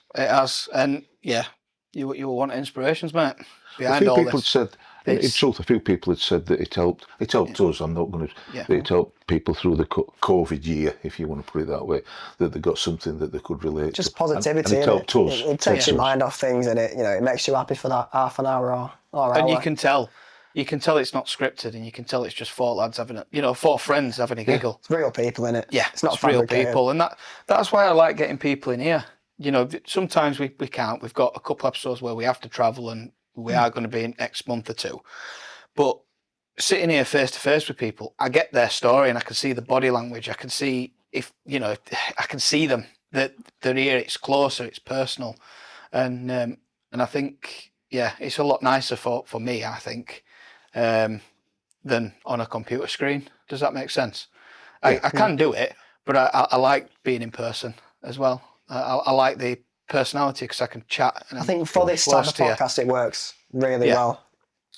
and you were wanting inspirations, mate. A few people had said, in truth, a few people had said that it helped. It helped us. I'm not going to. Yeah. It helped people through the COVID year, if you want to put it that way. That they got something that they could relate to. Just positivity. And it helped us. It takes your mind off things, and it makes you happy for that half an hour or hour. And you can tell it's not scripted, and you can tell it's just four lads four friends having a giggle. It's real people, innit? Yeah, it's not real people, and that's why I like getting people in here. Sometimes we can't. We've got a couple episodes where we have to travel, and we are going to be in next month or two. But sitting here face to face with people, I get their story, and I can see the body language. I can see if I can see them that they're here. It's closer, it's personal, and I think it's a lot nicer for me. I think than on a computer screen. Does that make sense? I can do it, but I like being in person as well. I like the personality because I can chat. And I think for this type of podcast, it works really well.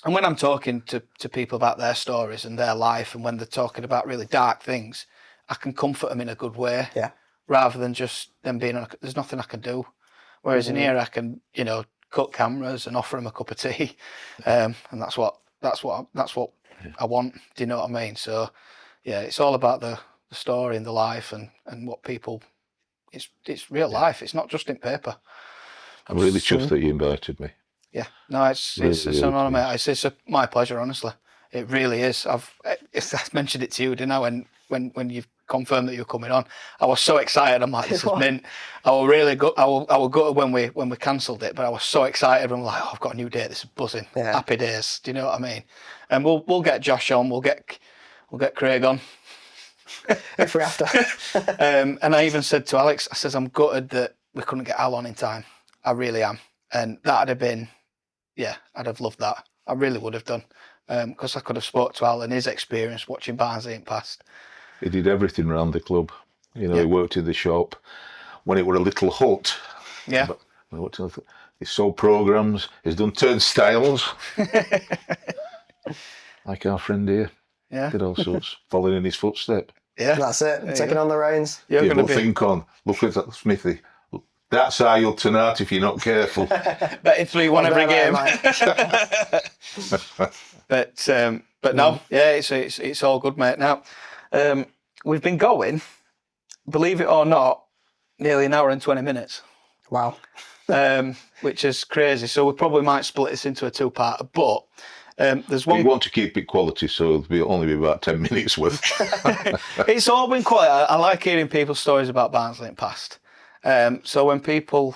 And when I'm talking to people about their stories and their life, and when they're talking about really dark things, I can comfort them in a good way. Yeah. Rather than just them being there's nothing I can do. Whereas in here, I can cut cameras and offer them a cup of tea, and that's what I want. Do you know what I mean? So it's all about the story and the life and what people. It's real life. It's not just in paper. I'm really chuffed that you invited me. Yeah, no, it's an honour, mate. It's my pleasure, honestly. It really is. I mentioned it to you, didn't I? When you've confirmed that you're coming on, I was so excited. I'm like, this is mint. I will really go. I will go when we cancelled it, but I was so excited. I'm like, I've got a new date. This is buzzing. Yeah. Happy days. Do you know what I mean? And we'll get Josh on. We'll get Craig on. If we have to. And I even said to Alex, I says, I'm gutted that we couldn't get Al on in time. I really am. And that'd have been, I'd have loved that. I really would have done. Because I could have spoke to Al and his experience watching Barnsley in past. He did everything around the club. He worked in the shop when it were a little hut. Yeah. He sold programmes. He's done turnstiles. Like our friend here. Yeah. Did all sorts, following in his footsteps. Yeah. That's it. Taking on the reins. Think on. Look at that, Smithy. That's how you'll turn out if you're not careful. Betting 3-1 every game. But no, it's all good, mate. Now, we've been going, believe it or not, nearly an hour and 20 minutes. Wow. Which is crazy. So we probably might split this into a two-parter, but there's one. We want to keep it quality, so it'll only be about 10 minutes worth. It's all been quite. I like hearing people's stories about Barnsley in past. So when people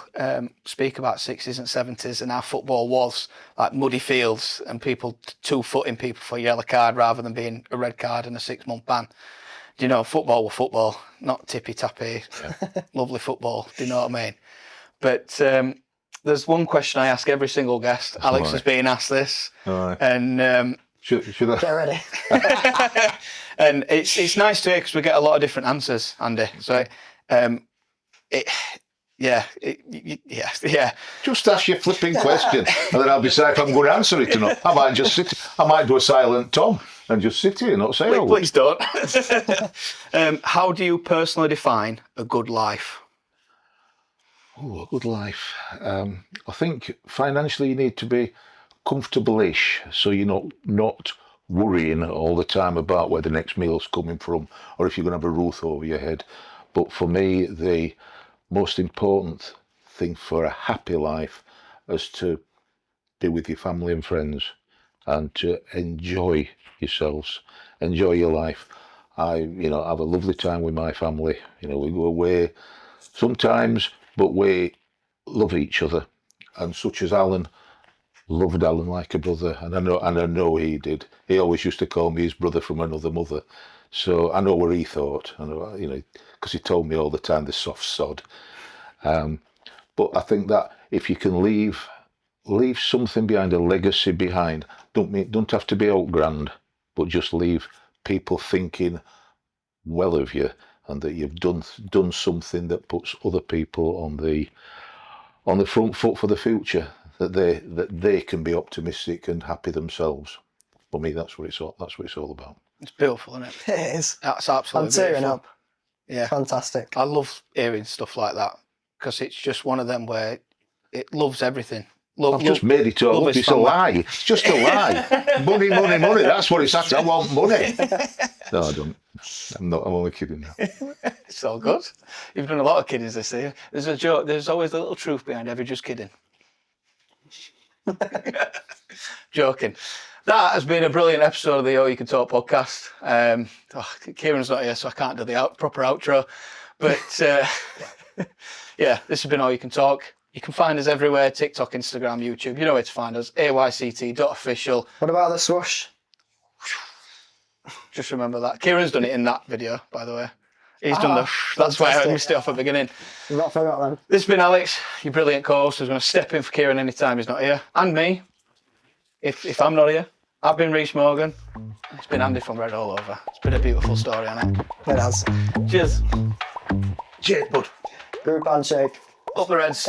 speak about 60s and 70s and how football was like muddy fields and people two-footing people for a yellow card rather than being a red card and a 6-month ban. Do you know, football was football, not tippy-tappy, lovely football. Do you know what I mean? But there's one question I ask every single guest. Alex has been asked this. And should I? Get ready. And it's nice to hear because we get a lot of different answers, Andy. So Just ask your flipping question, and then I'll decide if I'm going to answer it or not. I might just sit. I might do a silent Tom and just sit here and not say. Please don't. How do you personally define a good life? Oh, a good life. I think financially you need to be comfortable-ish, so you're not worrying all the time about where the next meal's coming from or if you're going to have a roof over your head. But for me, the most important thing for a happy life is to be with your family and friends and to enjoy yourselves, enjoy your life. I have a lovely time with my family. We go away sometimes, but we love each other. And such as Alan, loved Alan like a brother, and I know he did. He always used to call me his brother from another mother. So I know what he thought, because he told me all the time, the soft sod. But I think that if you can leave something behind, a legacy behind, don't have to be out grand, but just leave people thinking well of you, and that you've done something that puts other people on the front foot for the future, that they can be optimistic and happy themselves. For me, that's what it's all about. It's beautiful, isn't it? It is. That's absolutely I'm tearing beautiful. up. Yeah. Fantastic. I love hearing stuff like that because it's just one of them where it loves everything. I've just made it all up. It's a lie. It's just a lie. Money, money, money. That's what it's at. I want money. No, I don't. I'm not. I'm only kidding now. It's all good. You've done a lot of kiddings this year. There's a joke. There's always a little truth behind every just kidding. Joking. That has been a brilliant episode of the All You Can Talk podcast. Kieran's not here, so I can't do the proper outro. But yeah, this has been All You Can Talk. You can find us everywhere: TikTok, Instagram, YouTube. You know where to find us. ayct.official. What about the swoosh? Just remember that. Kieran's done it in that video, by the way. He's done the. That's fantastic. why I missed it off at the beginning. You've not forgot then. This has been Alex, your brilliant co-host, who's going to step in for Kieran anytime he's not here. And me, if I'm not here. I've been Reece Morgan. It's been Andy from Red All Over. It's been a beautiful story, hasn't it? It has. Cheers. Cheers, bud. Group handshake. Up the Reds.